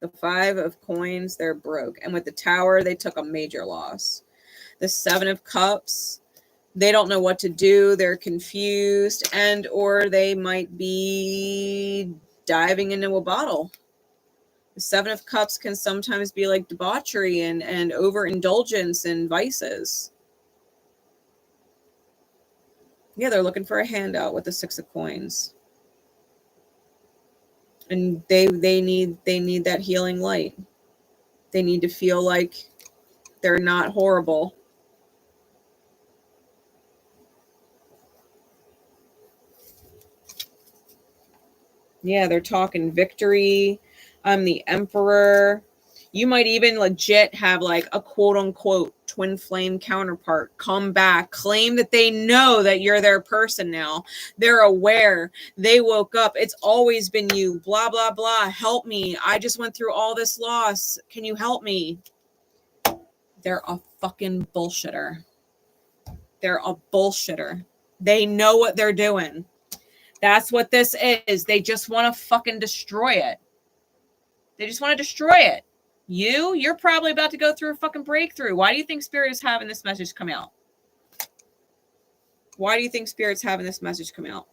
The 5 of Coins, they're broke. And with the Tower, they took a major loss. The 7 of Cups, they don't know what to do. They're confused, and or they might be diving into a bottle. The 7 of Cups can sometimes be like debauchery and overindulgence and vices. Yeah, they're looking for a handout with the 6 of Coins. And they need that healing light. They need to feel like they're not horrible. Yeah, they're talking victory. I'm the Emperor. You might even legit have like a quote unquote twin flame counterpart come back, claim that they know that you're their person now. They're aware. They woke up. It's always been you. Blah, blah, blah. Help me. I just went through all this loss. Can you help me? They're a fucking bullshitter. They're a bullshitter. They know what they're doing. That's what this is. They just want to fucking destroy it. They just want to destroy it. You're probably about to go through a fucking breakthrough. Why do you think Spirit is having this message come out? Why do you think Spirit's having this message come out?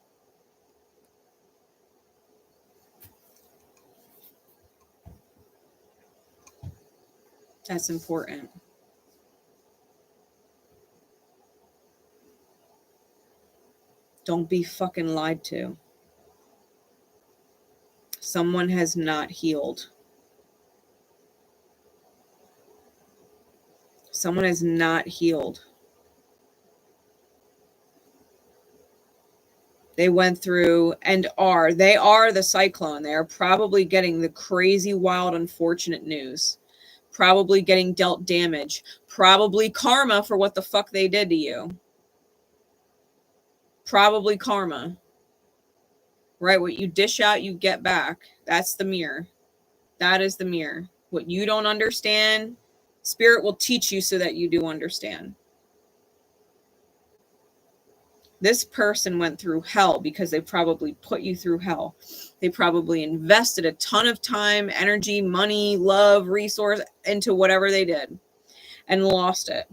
That's important. Don't be fucking lied to. Someone has not healed. Someone has not healed. They went through and they are the cyclone. They are probably getting the crazy, wild, unfortunate news. Probably getting dealt damage. Probably karma for what the fuck they did to you. Probably karma. Right? What you dish out, you get back. That's the mirror. That is the mirror. What you don't understand, Spirit will teach you so that you do understand. This person went through hell because they probably put you through hell. They probably invested a ton of time, energy, money, love, resource into whatever they did and lost it.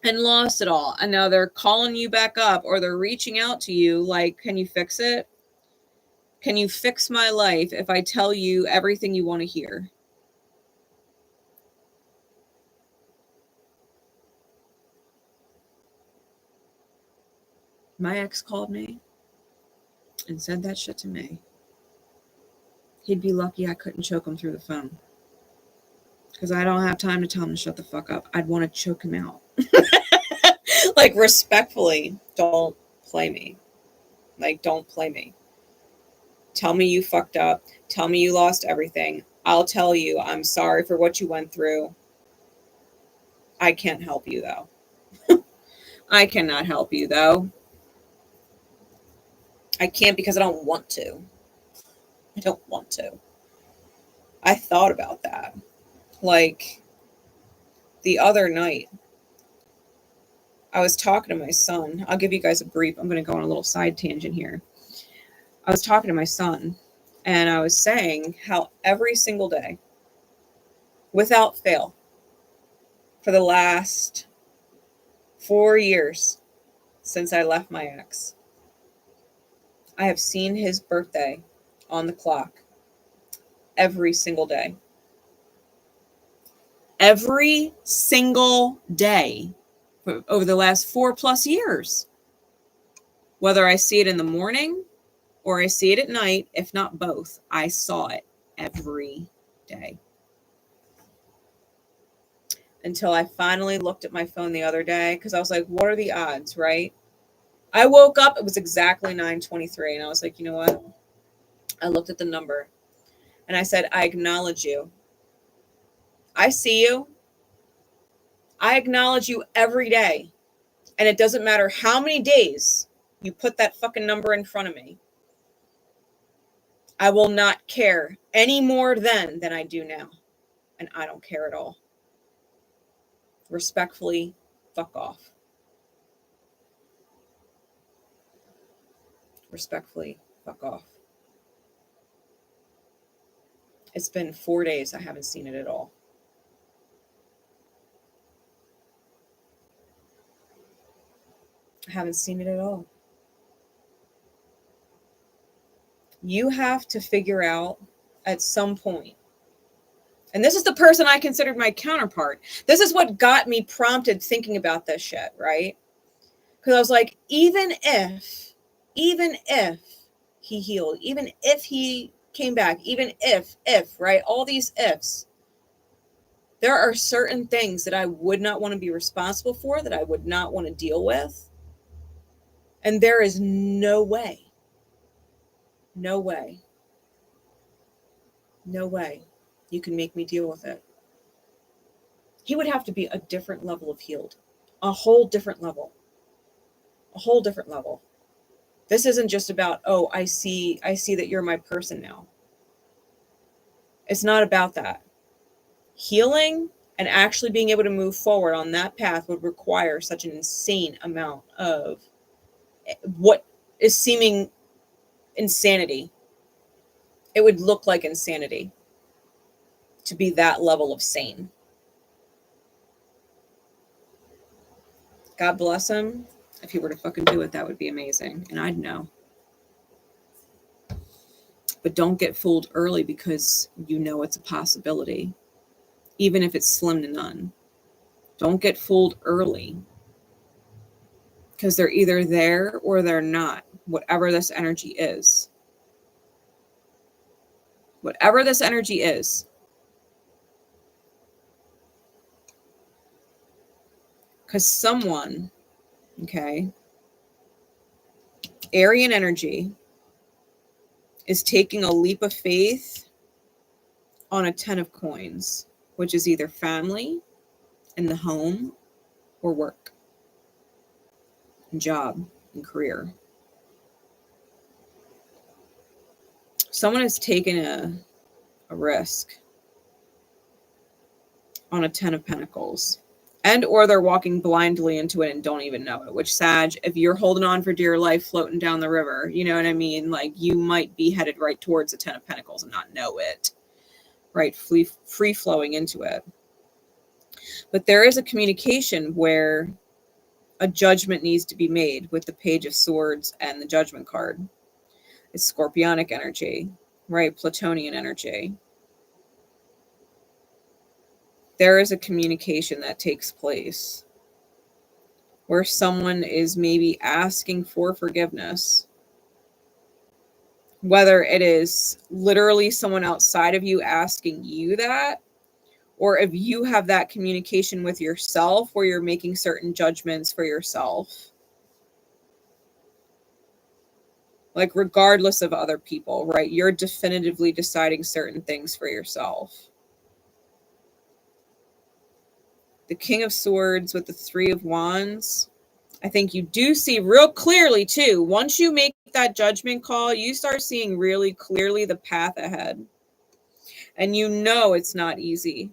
And lost it all. And now they're calling you back up, or they're reaching out to you like, can you fix it? Can you fix my life if I tell you everything you want to hear? My ex called me and said that shit to me. He'd be lucky I couldn't choke him through the phone. Because I don't have time to tell him to shut the fuck up. I'd want to choke him out. Like, respectfully, don't play me. Like, don't play me. Tell me you fucked up. Tell me you lost everything. I'll tell you I'm sorry for what you went through. I can't help you, though. I cannot help you, though. I can't because I don't want to. I don't want to. I thought about that. Like, the other night, I was talking to my son. I'll give you guys a brief. I'm going to go on a little side tangent here. I was talking to my son, and I was saying how every single day, without fail, for the last 4 years, since I left my ex. I have seen his birthday on the clock every single day. Every single day for over the last 4+ years. Whether I see it in the morning or I see it at night, if not both, I saw it every day. Until I finally looked at my phone the other day, because I was like, what are the odds, right? I woke up, it was exactly 9:23, and I was like, you know what? I looked at the number, and I said, I acknowledge you. I see you. I acknowledge you every day. And it doesn't matter how many days you put that fucking number in front of me. I will not care any more then than I do now. And I don't care at all. Respectfully, fuck off. Respectfully, fuck off. It's been 4 days. I haven't seen it at all. I haven't seen it at all. You have to figure out at some point, and this is the person I considered my counterpart. This is what got me prompted thinking about this shit, right? Because I was like, even if he healed, even if he came back, even if, right? All these ifs. There are certain things that I would not want to be responsible for, that I would not want to deal with. And there is no way you can make me deal with it. He would have to be a different level of healed, a whole different level. This isn't just about, oh, I see that you're my person now. It's not about that. Healing and actually being able to move forward on that path would require such an insane amount of what is seeming insanity. It would look like insanity to be that level of sane. God bless him. If he were to fucking do it, that would be amazing. And I'd know. But don't get fooled early, because you know it's a possibility. Even if it's slim to none. Don't get fooled early. Because they're either there or they're not. Whatever this energy is. Whatever this energy is. Because someone, okay, Aryan energy is taking a leap of faith on a 10 of coins, which is either family, in the home, or work, and job, and career. Someone has taken a risk on a 10 of Pentacles. And or they're walking blindly into it and don't even know it. Which, Sag, if you're holding on for dear life floating down the river, you know what I mean? Like, you might be headed right towards the 10 of Pentacles and not know it. Right? Free flowing into it. But there is a communication where a judgment needs to be made with the Page of Swords and the Judgment card. It's Scorpionic energy, right? Plutonian energy. There is a communication that takes place where someone is maybe asking for forgiveness. Whether it is literally someone outside of you asking you that, or if you have that communication with yourself where you're making certain judgments for yourself. Like, regardless of other people, right? You're definitively deciding certain things for yourself. The King of Swords with the 3 of Wands. I think you do see real clearly too. Once you make that judgment call, you start seeing really clearly the path ahead. And you know it's not easy.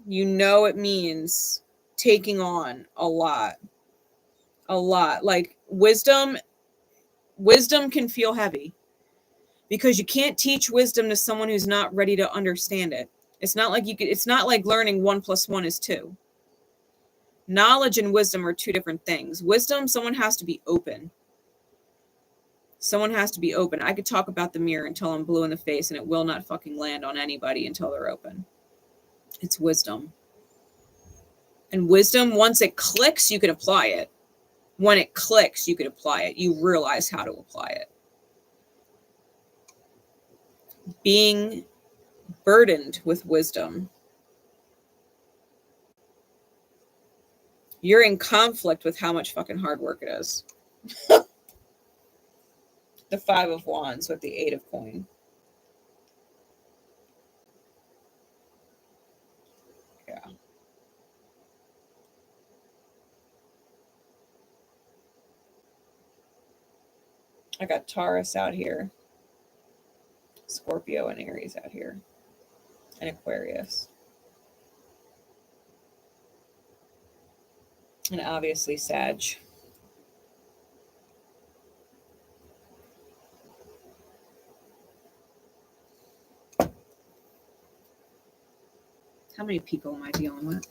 You know it means taking on a lot. A lot. Like, wisdom can feel heavy. Because you can't teach wisdom to someone who's not ready to understand it. It's not like learning 1 + 1 is 2. Knowledge and wisdom are two different things. Wisdom, someone has to be open. Someone has to be open. I could talk about the mirror until I'm blue in the face and it will not fucking land on anybody until they're open. It's wisdom. And wisdom, once it clicks, you can apply it. When it clicks, you can apply it. You realize how to apply it. Being burdened with wisdom. You're in conflict with how much fucking hard work it is. The 5 of Wands with the 8 of Coin. Yeah. I got Taurus out here. Scorpio and Aries out here. And Aquarius. And obviously Sag. How many people am I dealing with?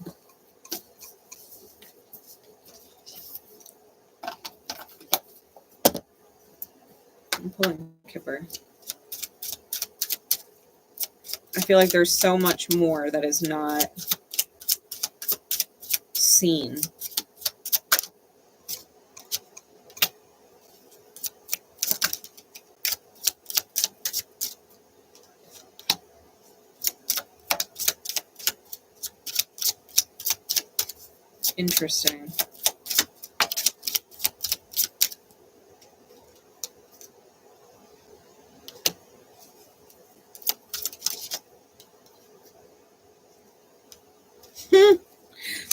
I'm pulling Kipper. I feel like there's so much more that is not seen. Interesting.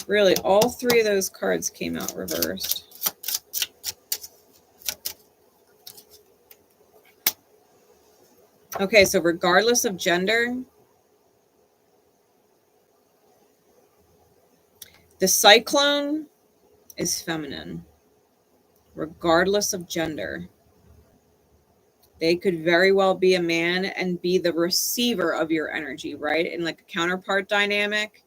Really, all 3 of those cards came out reversed. Okay, so regardless of gender, the cyclone is feminine. Regardless of gender. They could very well be a man and be the receiver of your energy, right? In like a counterpart dynamic,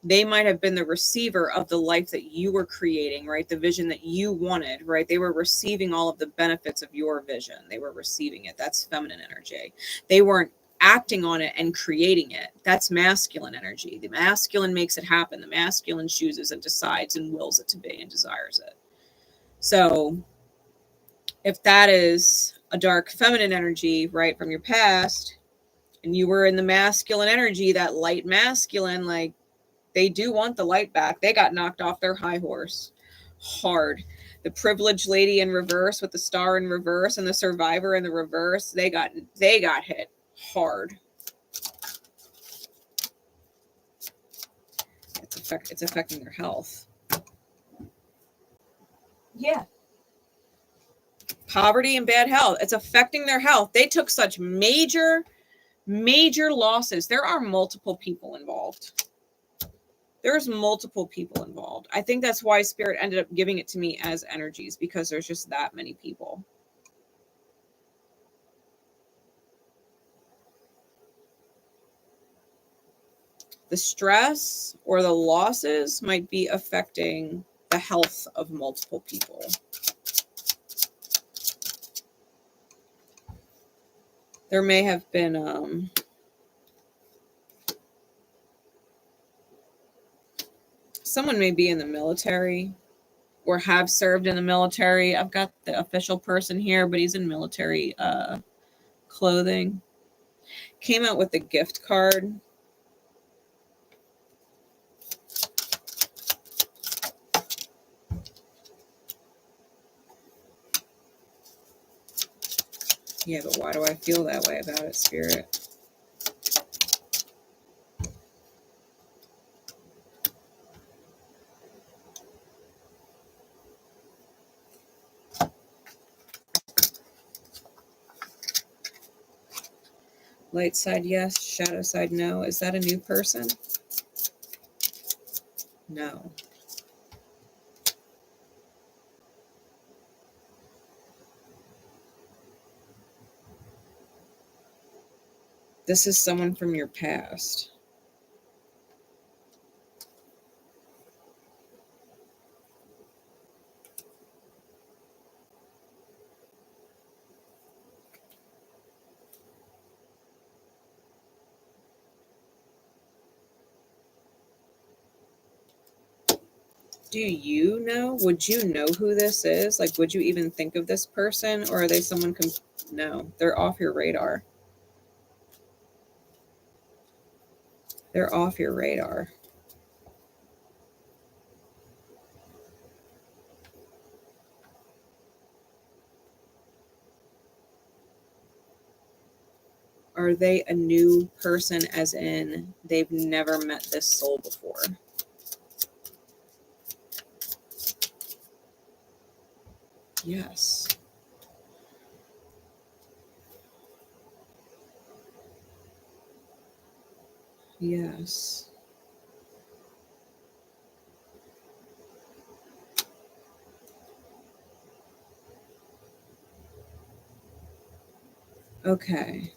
they might have been the receiver of the life that you were creating, right? The vision that you wanted, right? They were receiving all of the benefits of your vision. They were receiving it. That's feminine energy. They weren't acting on it and creating it. That's masculine energy. The masculine makes it happen. The masculine chooses and decides and wills it to be and desires it. So if that is a dark feminine energy, right, from your past, and you were in the masculine energy, that light masculine, like, they do want the light back. They got knocked off their high horse hard. The privileged lady in reverse with the star in reverse and the survivor in the reverse, they got hit hard. It's affecting their health. Yeah. Poverty and bad health. It's affecting their health. They took such major losses. There are multiple people involved. There's multiple people involved. I think that's why Spirit ended up giving it to me as energies, because there's just that many people. The stress or the losses might be affecting the health of multiple people. There may have been someone may be in the military or have served in the military. I've got the official person here, but he's in military clothing. Came out with the gift card. Yeah, but why do I feel that way about it, Spirit? Light side, yes. Shadow side, no. Is that a new person? No. This is someone from your past. Do you know? Would you know who this is? Like, would you even think of this person? Or are they someone? No, they're off your radar. They're off your radar. Are they a new person, as in they've never met this soul before? Yes. Yes. Okay.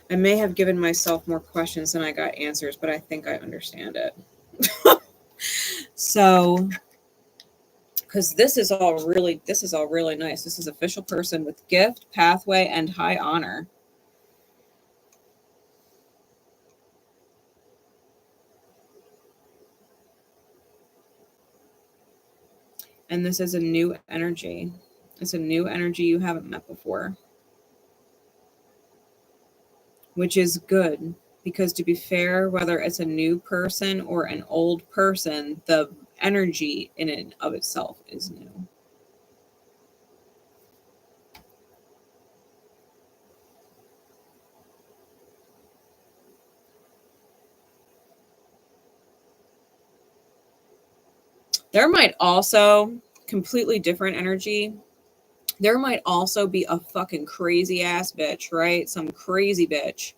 I may have given myself more questions than I got answers, but I think I understand it. So, because this is all really nice. This is official person with gift, pathway, and high honor. And this is a new energy. It's a new energy you haven't met before. Which is good, because to be fair, whether it's a new person or an old person, the energy in and of itself is new. There might also, completely different energy, there might also be a fucking crazy ass bitch, right? Some crazy bitch.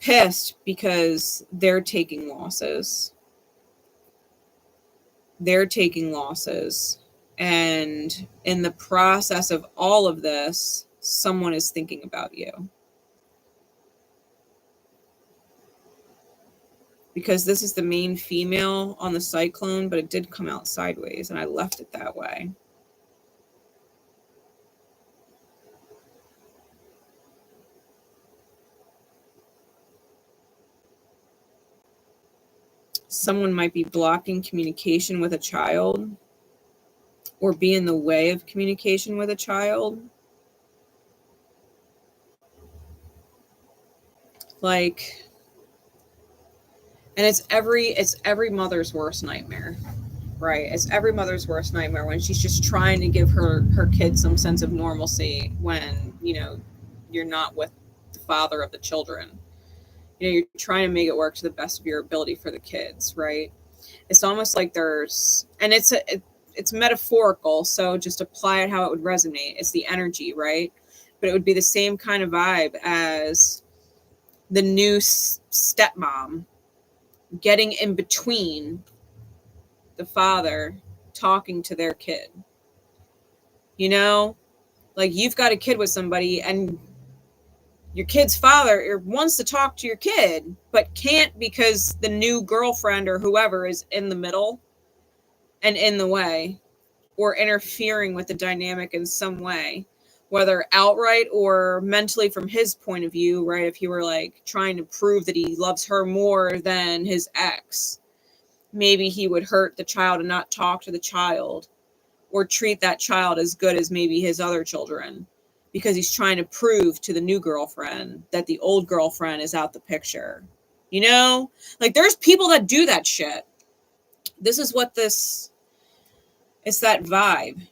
Pissed because they're taking losses. They're taking losses. And in the process of all of this, someone is thinking about you. Because this is the main female on the cyclone, but it did come out sideways, and I left it that way. Someone might be blocking communication with a child, or be in the way of communication with a child. Like, and it's every mother's worst nightmare, right? It's every mother's worst nightmare when she's just trying to give her kid some sense of normalcy when, you know, you're not with the father of the children. You know, you're trying to make it work to the best of your ability for the kids, right? It's almost like there's, and it's metaphorical, so just apply it how it would resonate. It's the energy, right? But it would be the same kind of vibe as the new stepmom getting in between the father talking to their kid. You know, like you've got a kid with somebody and your kid's father wants to talk to your kid, but can't because the new girlfriend or whoever is in the middle and in the way, or interfering with the dynamic in some way, whether outright or mentally from his point of view, right? If he were like trying to prove that he loves her more than his ex, maybe he would hurt the child and not talk to the child, or treat that child as good as maybe his other children, because he's trying to prove to the new girlfriend that the old girlfriend is out the picture. You know, like there's people that do that shit. This is what it's that vibe.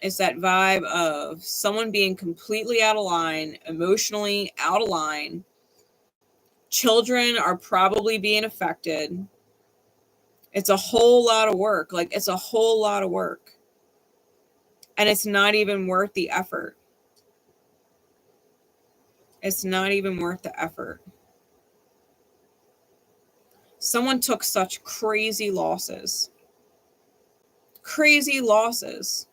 It's that vibe of someone being completely out of line, emotionally out of line. Children are probably being affected. It's a whole lot of work. Like, it's a whole lot of work. And it's not even worth the effort. It's not even worth the effort. Someone took such crazy losses. Crazy losses.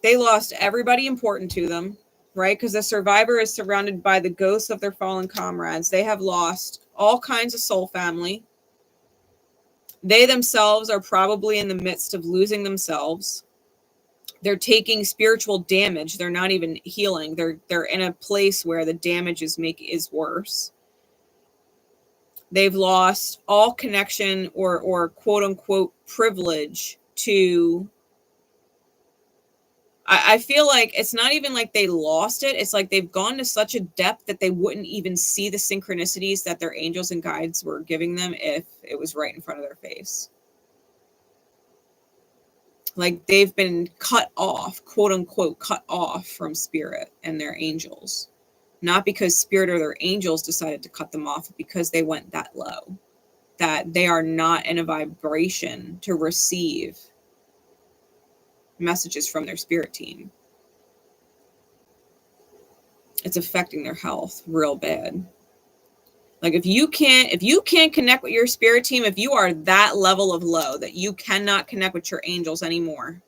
They lost everybody important to them, right? Because the survivor is surrounded by the ghosts of their fallen comrades. They have lost all kinds of soul family. They themselves are probably in the midst of losing themselves, They're taking spiritual damage. They're not even healing. They're in a place where the damage is worse. They've lost all connection or quote unquote privilege to. I feel like it's not even like they lost it. It's like they've gone to such a depth that they wouldn't even see the synchronicities that their angels and guides were giving them if it was right in front of their face. Like they've been cut off, quote unquote, cut off from spirit and their angels. Not because spirit or their angels decided to cut them off, because they went that low, that they are not in a vibration to receive messages from their spirit team. It's affecting their health real bad. Like if you can't connect with your spirit team, if you are that level of low that you cannot connect with your angels anymore,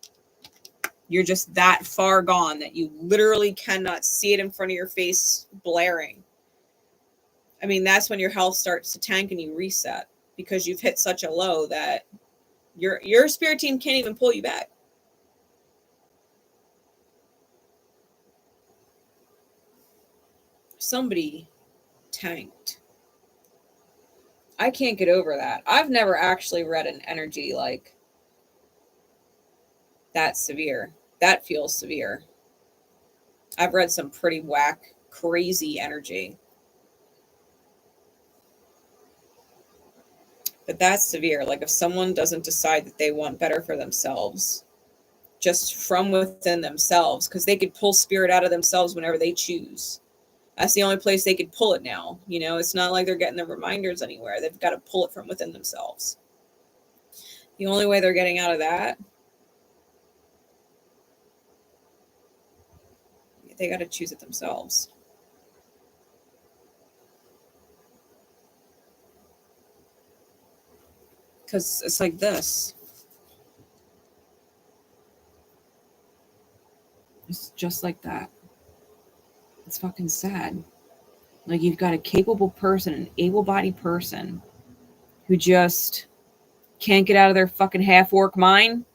you're just that far gone that you literally cannot see it in front of your face blaring. I mean, that's when your health starts to tank and you reset, because you've hit such a low that your spirit team can't even pull you back. Somebody tanked. I can't get over that. I've never actually read an energy like that severe. That feels severe. I've read some pretty whack, crazy energy. But that's severe. Like if someone doesn't decide that they want better for themselves, just from within themselves, because they could pull spirit out of themselves whenever they choose. That's the only place they could pull it now. You know, it's not like they're getting the reminders anywhere. They've got to pull it from within themselves. The only way they're getting out of that, they got to choose it themselves. Because it's like this. It's just like that. It's fucking sad. Like you've got a capable person, an able-bodied person who just can't get out of their fucking half-work mind.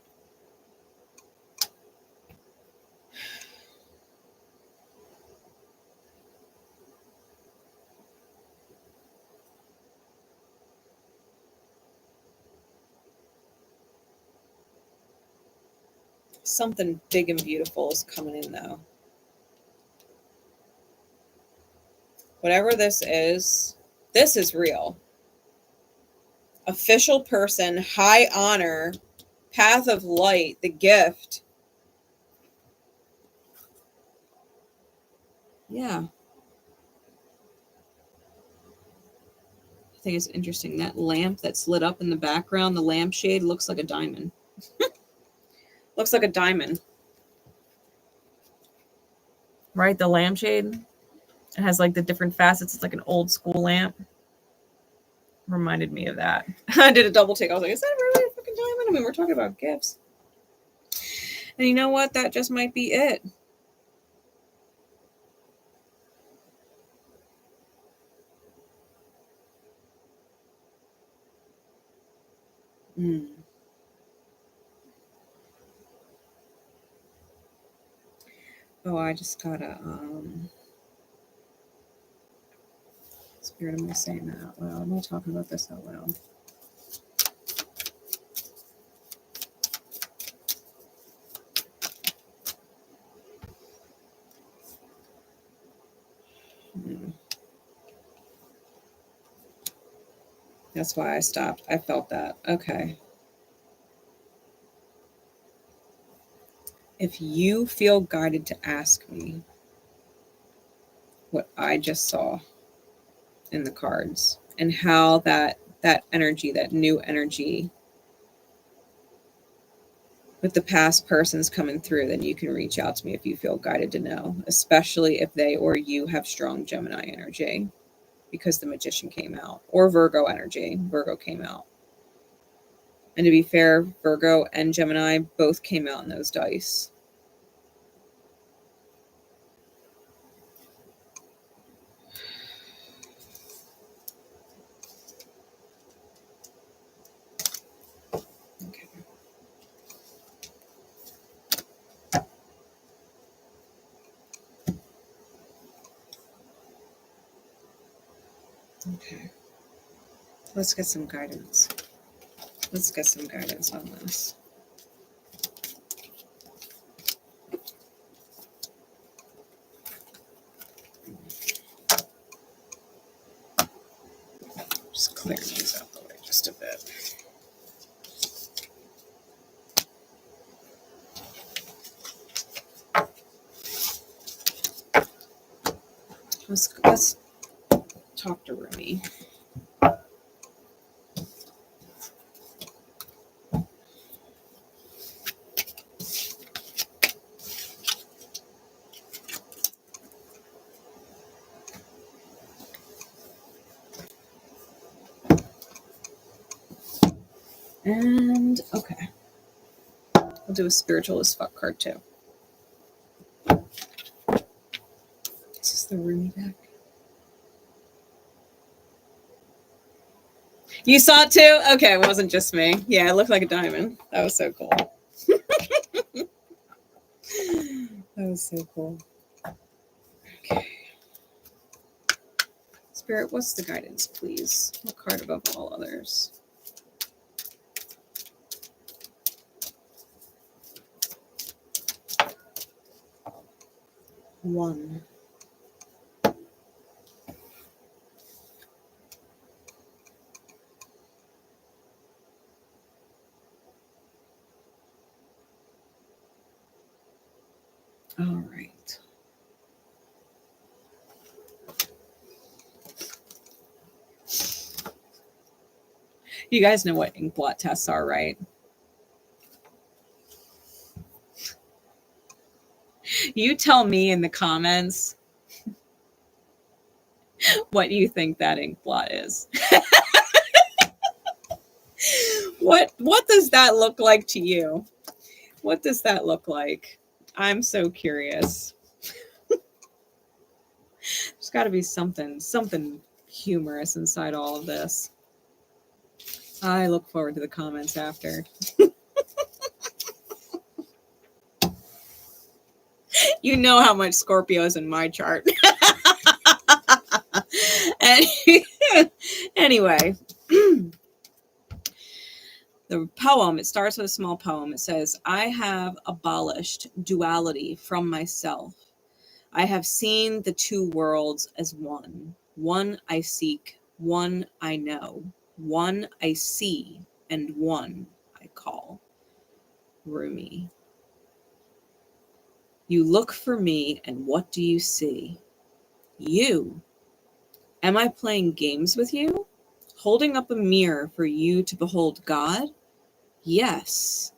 Something big and beautiful is coming in, though. Whatever this is real. Official person, high honor, path of light, the gift. Yeah. I think it's interesting. That lamp that's lit up in the background, the lampshade, looks like a diamond. Looks like a diamond. Right? The lampshade. It has like the different facets. It's like an old school lamp. Reminded me of that. I did a double take. I was like, is that really a fucking diamond? I mean, we're talking about gifts. And you know what? That just might be it. Oh, I just gotta, Spirit, am I saying that out loud? Am I talking about this out loud? That's why I stopped. I felt that. Okay. If you feel guided to ask me what I just saw in the cards and how that energy, that new energy with the past persons coming through, then you can reach out to me if you feel guided to know, especially if they or you have strong Gemini energy, because the Magician came out, or Virgo energy. Virgo came out. And to be fair, Virgo and Gemini both came out in those dice. Okay. Let's get some guidance. Let's get some guidance on this. Just clear these out the way just a bit. Let's talk to Rumi. And okay, we'll do a spiritual as fuck card too. This is the Rumi deck. You saw it too? Okay, it wasn't just me. Yeah, it looked like a diamond. That was so cool. That was so cool. Okay. Spirit, what's the guidance, please? What card above all others? One. All right. You guys know what ink blot tests are, right? You tell me in the comments what you think that ink blot is. What does that look like to you? What does that look like? I'm so curious. There's got to be something humorous inside all of this. I look forward to the comments after. You know how much Scorpio is in my chart. Anyway, the poem, it starts with a small poem. It says, I have abolished duality from myself. I have seen the two worlds as one. One I seek, one I know. One I see, and one I call. Rumi. You look for me, and what do you see? You. Am I playing games with you? Holding up a mirror for you to behold God? Yes.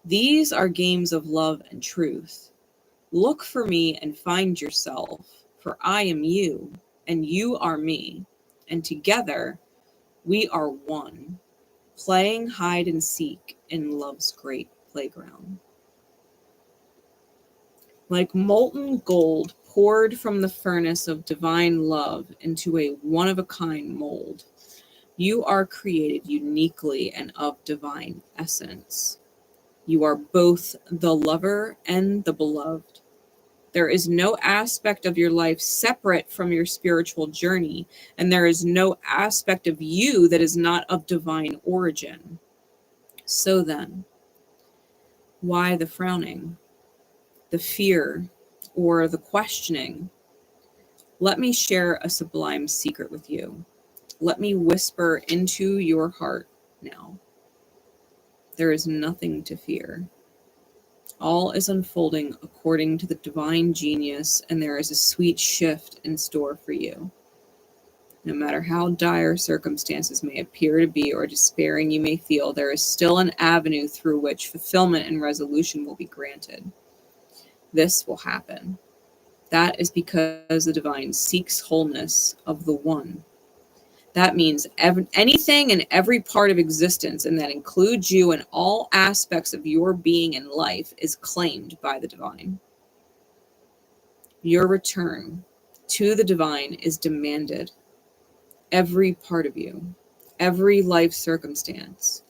These are games of love and truth. Look for me and find yourself, for I am you, and you are me, and together we are one, playing hide and seek in love's great playground. Like molten gold poured from the furnace of divine love into a one-of-a-kind mold, you are created uniquely and of divine essence. You are both the lover and the beloved. There is no aspect of your life separate from your spiritual journey, and there is no aspect of you that is not of divine origin. So then, why the frowning, the fear, or the questioning? Let me share a sublime secret with you. Let me whisper into your heart now. There is nothing to fear. All is unfolding according to the divine genius, and there is a sweet shift in store for you. No matter how dire circumstances may appear to be or despairing you may feel, there is still an avenue through which fulfillment and resolution will be granted. This will happen. That is because the divine seeks wholeness of the one. That means anything and every part of existence, and that includes you and all aspects of your being and life, is claimed by the divine. Your return to the divine is demanded. Every part of you, every life circumstance.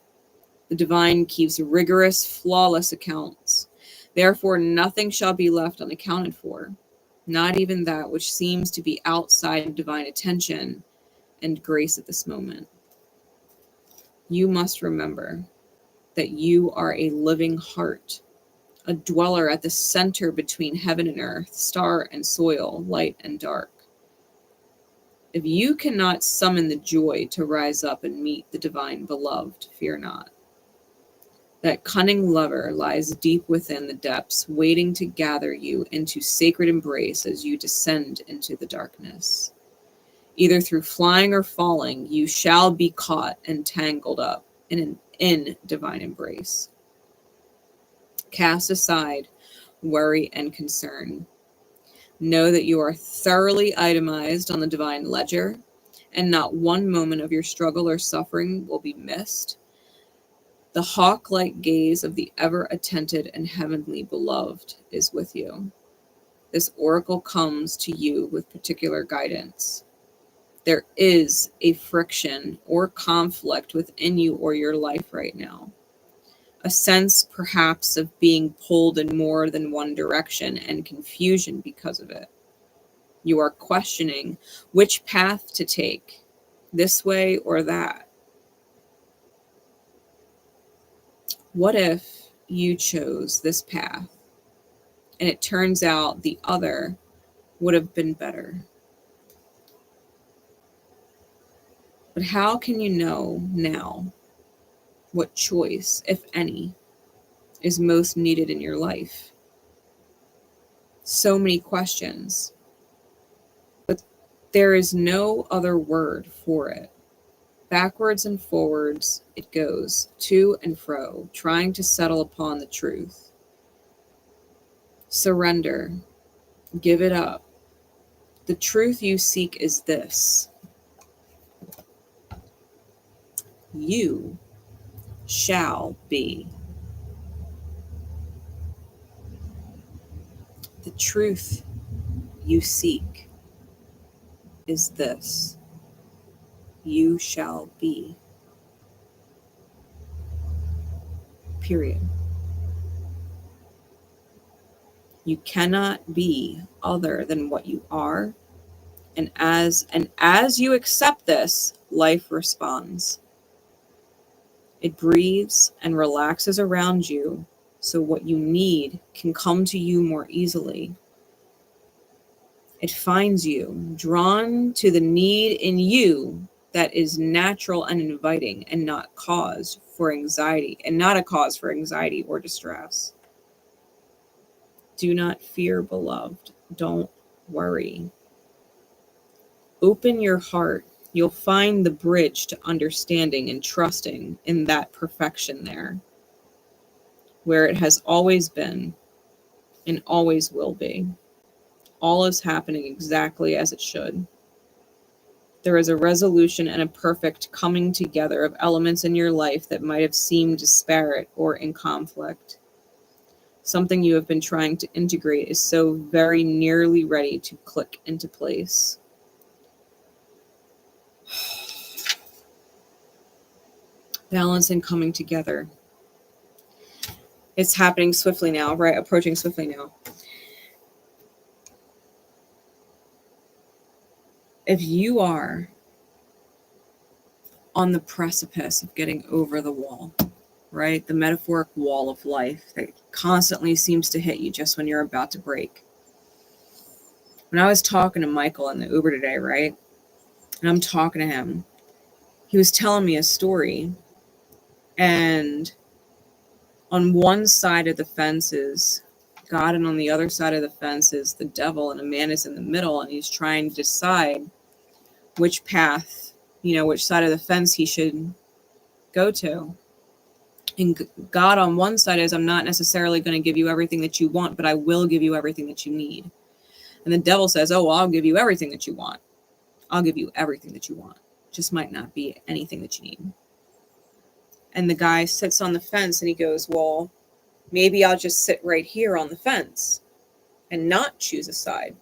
The divine keeps rigorous, flawless accounts. Therefore, nothing shall be left unaccounted for, not even that which seems to be outside of divine attention and grace at this moment. You must remember that you are a living heart, a dweller at the center between heaven and earth, star and soil, light and dark. If you cannot summon the joy to rise up and meet the divine beloved, fear not. That cunning lover lies deep within the depths, waiting to gather you into sacred embrace as you descend into the darkness. Either through flying or falling, you shall be caught and tangled up in divine embrace. Cast aside worry and concern. Know that you are thoroughly itemized on the divine ledger, and not one moment of your struggle or suffering will be missed. The hawk-like gaze of the ever-attentive and heavenly beloved is with you. This oracle comes to you with particular guidance. There is a friction or conflict within you or your life right now. A sense, perhaps, of being pulled in more than one direction and confusion because of it. You are questioning which path to take, this way or that. What if you chose this path and it turns out the other would have been better? But how can you know now what choice, if any, is most needed in your life? So many questions, but there is no other word for it. Backwards and forwards it goes, to and fro, trying to settle upon the truth. Surrender. Give it up. The truth you seek is this. You shall be. The truth you seek is this. You shall be. Period. You cannot be other than what you are. And as you accept this, life responds. It breathes and relaxes around you, so what you need can come to you more easily. It finds you, drawn to the need in you that is natural and inviting, and not a cause for anxiety or distress. Do not fear, beloved. Don't worry. Open your heart. You'll find the bridge to understanding and trusting in that perfection there, where it has always been and always will be. All is happening exactly as it should. There is a resolution and a perfect coming together of elements in your life that might have seemed disparate or in conflict. Something you have been trying to integrate is so very nearly ready to click into place. Balance and coming together. It's happening swiftly now, right? Approaching swiftly now. If you are on the precipice of getting over the wall, right? The metaphoric wall of life that constantly seems to hit you just when you're about to break. When I was talking to Michael in the Uber today, right? And I'm talking to him, he was telling me a story, and on one side of the fence is God, and on the other side of the fence is the devil, and a man is in the middle, and he's trying to decide which path, which side of the fence he should go to. And God on one side is, I'm not necessarily going to give you everything that you want, but I will give you everything that you need. And the devil says, oh, well, I'll give you everything that you want. I'll give you everything that you want. Just might not be anything that you need. And the guy sits on the fence and he goes, well, maybe I'll just sit right here on the fence and not choose a side.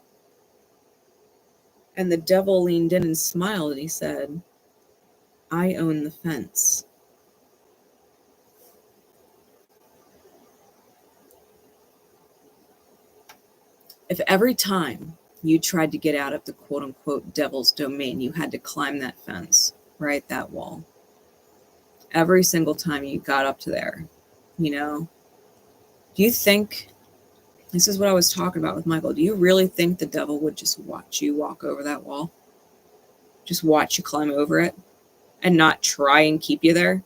And the devil leaned in and smiled and he said, I own the fence. If every time You tried to get out of the quote unquote devil's domain. You had to climb that fence, right? That wall. Every single time you got up to there, you know, do you think, this is what I was talking about with Michael, do you really think the devil would just watch you walk over that wall? Just watch you climb over it and not try and keep you there?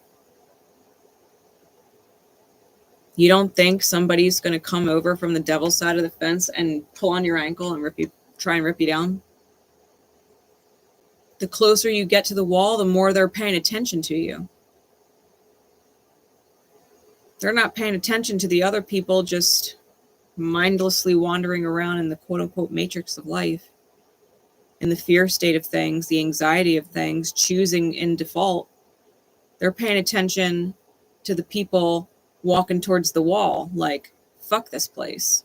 You don't think somebody's going to come over from the devil's side of the fence and pull on your ankle and try and rip you down? The closer you get to the wall, the more they're paying attention to you. They're not paying attention to the other people just mindlessly wandering around in the quote unquote matrix of life, in the fear state of things, the anxiety of things, choosing in default. They're paying attention to the people walking towards the wall, like, fuck this place.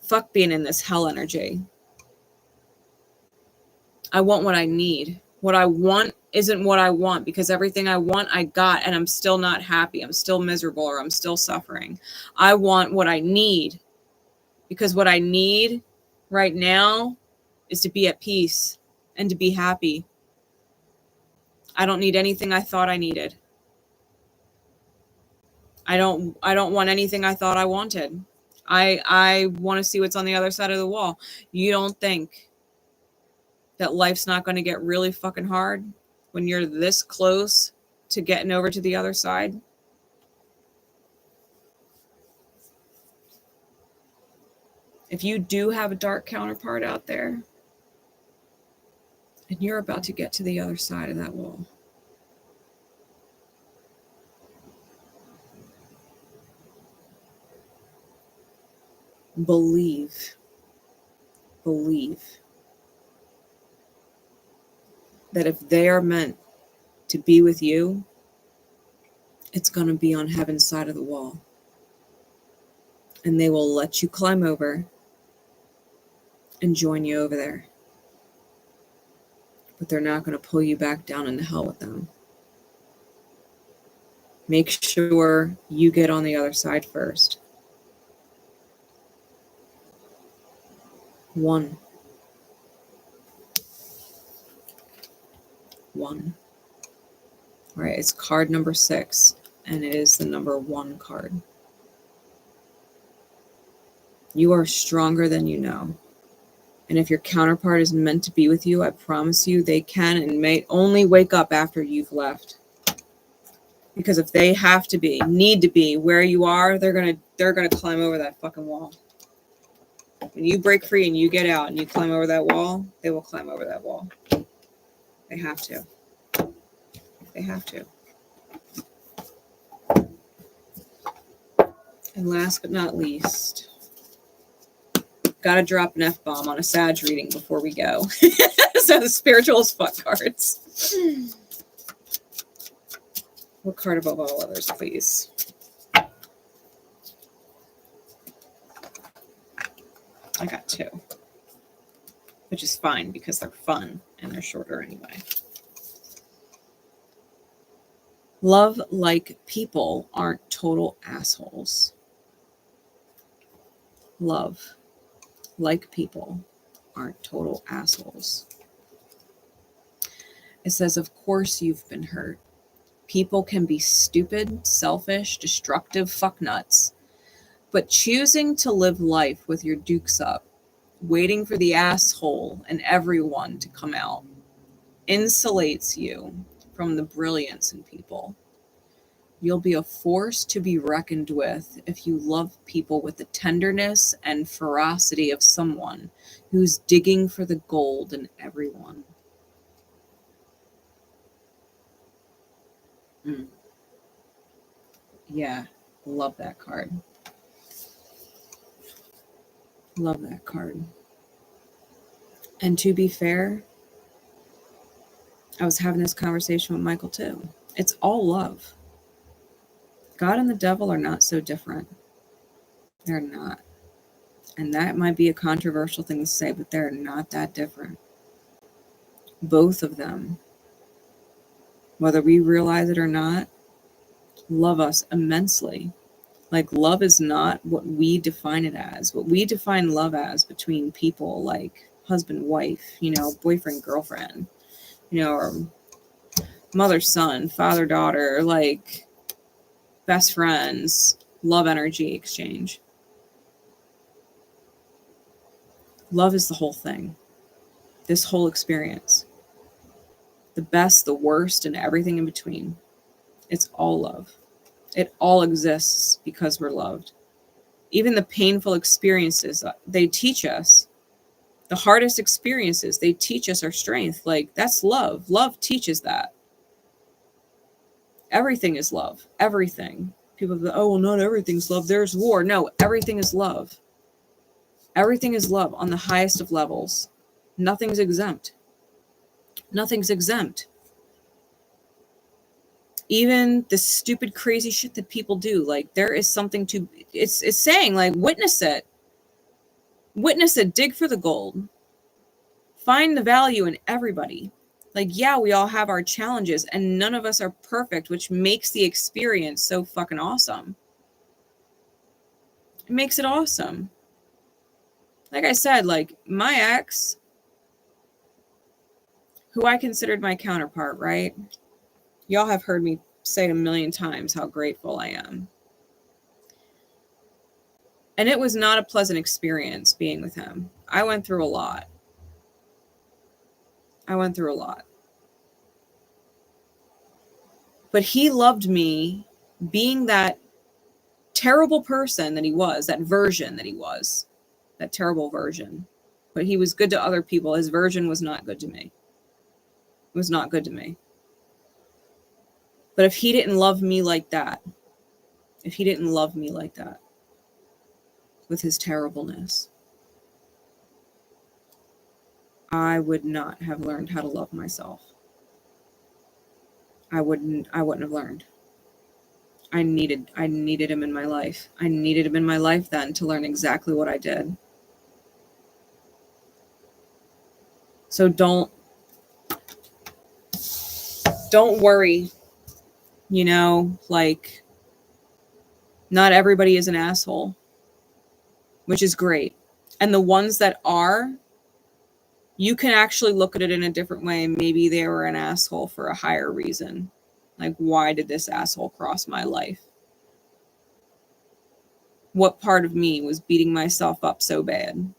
Fuck being in this hell energy. I want what I need. What I want isn't what I want, because everything I want, I got, and I'm still not happy. I'm still miserable, or I'm still suffering. I want what I need, because what I need right now is to be at peace and to be happy. I don't need anything I thought I needed. I don't want anything I thought I wanted. I want to see what's on the other side of the wall. You don't think that life's not going to get really fucking hard when you're this close to getting over to the other side? If you do have a dark counterpart out there, and you're about to get to the other side of that wall, believe that if they are meant to be with you, it's going to be on heaven's side of the wall. And they will let you climb over and join you over there. But they're not going to pull you back down into hell with them. Make sure you get on the other side first. 1. All right, it's card number 6, and it is the number 1 card. You are stronger than you know. And if your counterpart is meant to be with you, I promise you they can and may only wake up after you've left. Because if they have to be, need to be where you are, they're gonna climb over that fucking wall. When you break free and you get out and you climb over that wall, they will climb over that wall. They have to. They have to. And last but not least, gotta drop an F-bomb on a Sag reading before we go. So the spiritual as fuck cards. What card above all others, please? I got 2. Which is fine because they're fun and they're shorter anyway. Love like people aren't total assholes. Love like people aren't total assholes. It says, of course you've been hurt. People can be stupid, selfish, destructive fucknuts. But choosing to live life with your dukes up, waiting for the asshole and everyone to come out, insulates you from the brilliance in people. You'll be a force to be reckoned with if you love people with the tenderness and ferocity of someone who's digging for the gold in everyone. Yeah, love that card. Love that card. And to be fair, I was having this conversation with Michael too. It's all love. God and the devil are not so different. They're not. And that might be a controversial thing to say, but they're not that different. Both of them, whether we realize it or not, love us immensely. Like, love is not what we define it as. What we define love as between people, like husband, wife, you know, boyfriend, girlfriend, you know, or mother, son, father, daughter, like best friends, love energy exchange. Love is the whole thing. This whole experience. The best, the worst, and everything in between. It's all love. It all exists because we're loved. Even the painful experiences, they teach us. The hardest experiences, they teach us our strength. Like, that's love. Love teaches that. Everything is love. Everything. People go, oh, well, not everything's love. There's war. No, everything is love. Everything is love on the highest of levels. Nothing's exempt. Nothing's exempt. Even the stupid, crazy shit that people do, like, there is something to, it's saying, like, witness it. Witness it. Dig for the gold. Find the value in everybody. Like, yeah, we all have our challenges, and none of us are perfect, which makes the experience so fucking awesome. It makes it awesome. Like I said, like, my ex, who I considered my counterpart, right? Y'all have heard me say it a million times how grateful I am. And it was not a pleasant experience being with him. I went through a lot. But he loved me being that terrible person that he was, that version that he was, that terrible version. But he was good to other people. His version was not good to me. It was not good to me. But if he didn't love me like that, with his terribleness, I would not have learned how to love myself. I wouldn't have learned. I needed him in my life. I needed him in my life then to learn exactly what I did. So don't worry. You know, like, not everybody is an asshole, which is great. And the ones that are, you can actually look at it in a different way. Maybe they were an asshole for a higher reason. Like, why did this asshole cross my life? What part of me was beating myself up so bad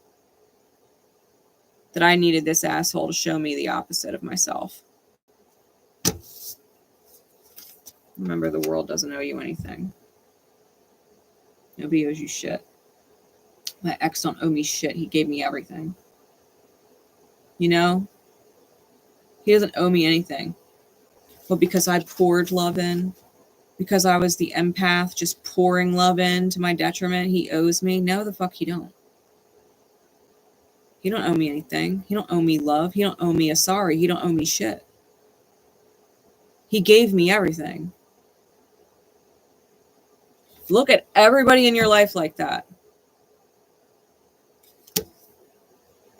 that I needed this asshole to show me the opposite of myself? Remember, the world doesn't owe you anything. Nobody owes you shit. My ex don't owe me shit. He gave me everything. You know? He doesn't owe me anything. But because I poured love in, because I was the empath just pouring love in to my detriment, he owes me? No, the fuck he don't. He don't owe me anything. He don't owe me love. He don't owe me a sorry. He don't owe me shit. He gave me everything. Look at everybody in your life like that.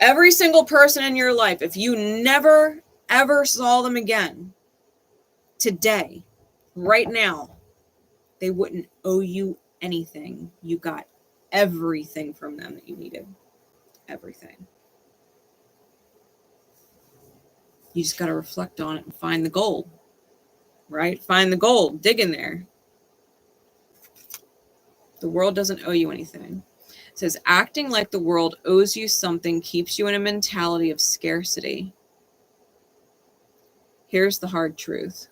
Every single person in your life, if you never, ever saw them again, today, right now, they wouldn't owe you anything. You got everything from them that you needed. Everything. You just got to reflect on it and find the gold, right? Find the gold. Dig in there. The world doesn't owe you anything. It says, acting like the world owes you something keeps you in a mentality of scarcity. Here's the hard truth.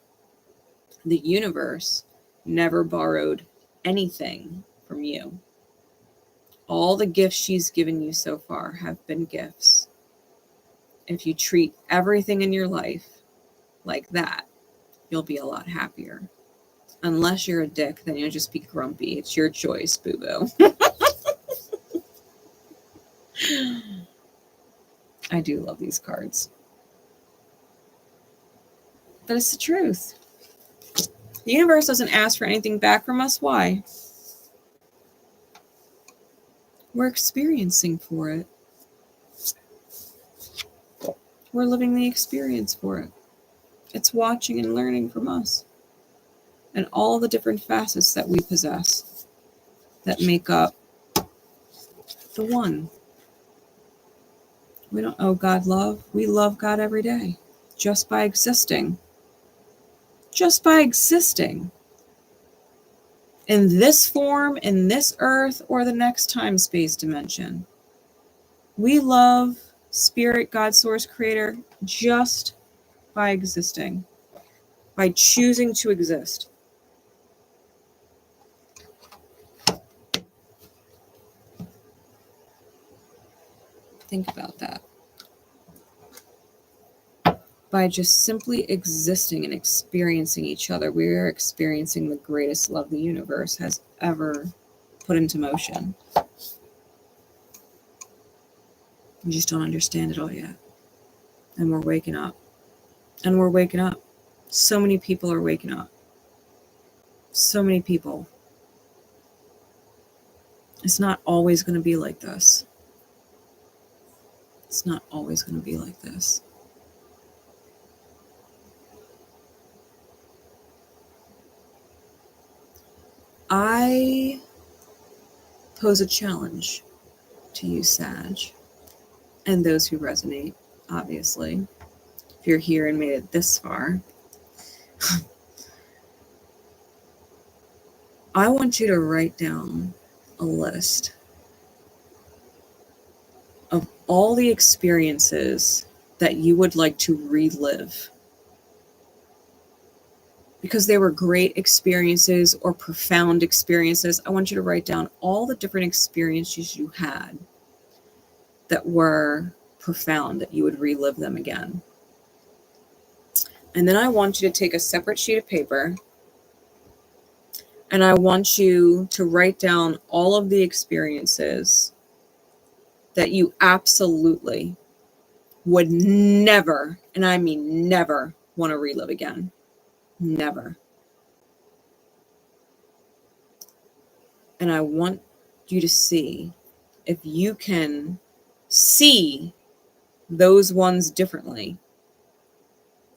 The universe never borrowed anything from you. All the gifts she's given you so far have been gifts. If you treat everything in your life like that, you'll be a lot happier. Unless you're a dick, then you'll just be grumpy. It's your choice, boo-boo. I do love these cards. But it's the truth. The universe doesn't ask for anything back from us. Why? We're experiencing for it. We're living the experience for it. It's watching and learning from us and all the different facets that we possess. that make up the one. We don't owe God love. We love God every day just by existing. Just by existing. In this form, in this earth, or the next time space dimension. We love Spirit, God, Source, Creator just by existing. By choosing to exist. Think about that. By just simply existing and experiencing each other, we are experiencing the greatest love the universe has ever put into motion. We just don't understand it all yet. And we're waking up. And we're waking up. So many people are waking up. So many people. It's not always going to be like this. It's not always going to be like this. I pose a challenge to you, Sag, and those who resonate, obviously. If you're here and made it this far, I want you to write down a list of all the experiences that you would like to relive. Because they were great experiences or profound experiences, I want you to write down all the different experiences you had that were profound, that you would relive them again. And then I want you to take a separate sheet of paper and I want you to write down all of the experiences that you absolutely would never, and I mean never, want to relive again. Never. And I want you to see if you can see those ones differently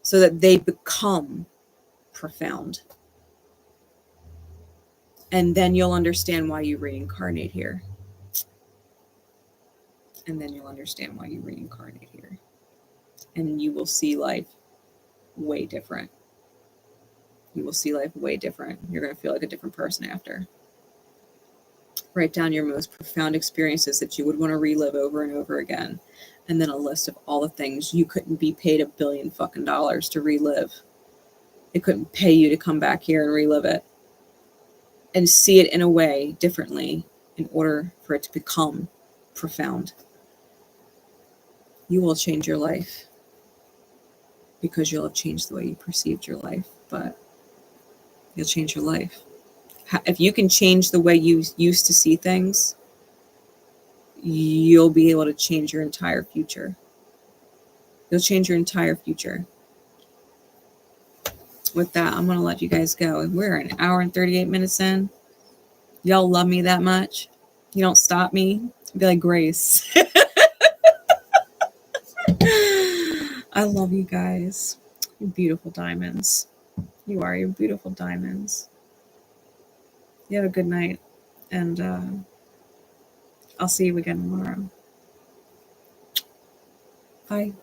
so that they become profound. And then you'll understand why you reincarnate here. And then you'll understand why you reincarnate here. And you will see life way different. You will see life way different. You're going to feel like a different person after. Write down your most profound experiences that you would want to relive over and over again. And then a list of all the things you couldn't be paid $1 billion fucking to relive. It couldn't pay you to come back here and relive it. And see it in a way differently in order for it to become profound. You will change your life because you'll have changed the way you perceived your life, but you'll change your life. If you can change the way you used to see things, you'll be able to change your entire future. You'll change your entire future. With that, I'm going to let you guys go. We're an hour and 38 minutes in. Y'all love me that much. You don't stop me. Be like, Grace. I love you guys. You're beautiful diamonds. You are. You're beautiful diamonds. You have a good night. And I'll see you again tomorrow. Bye.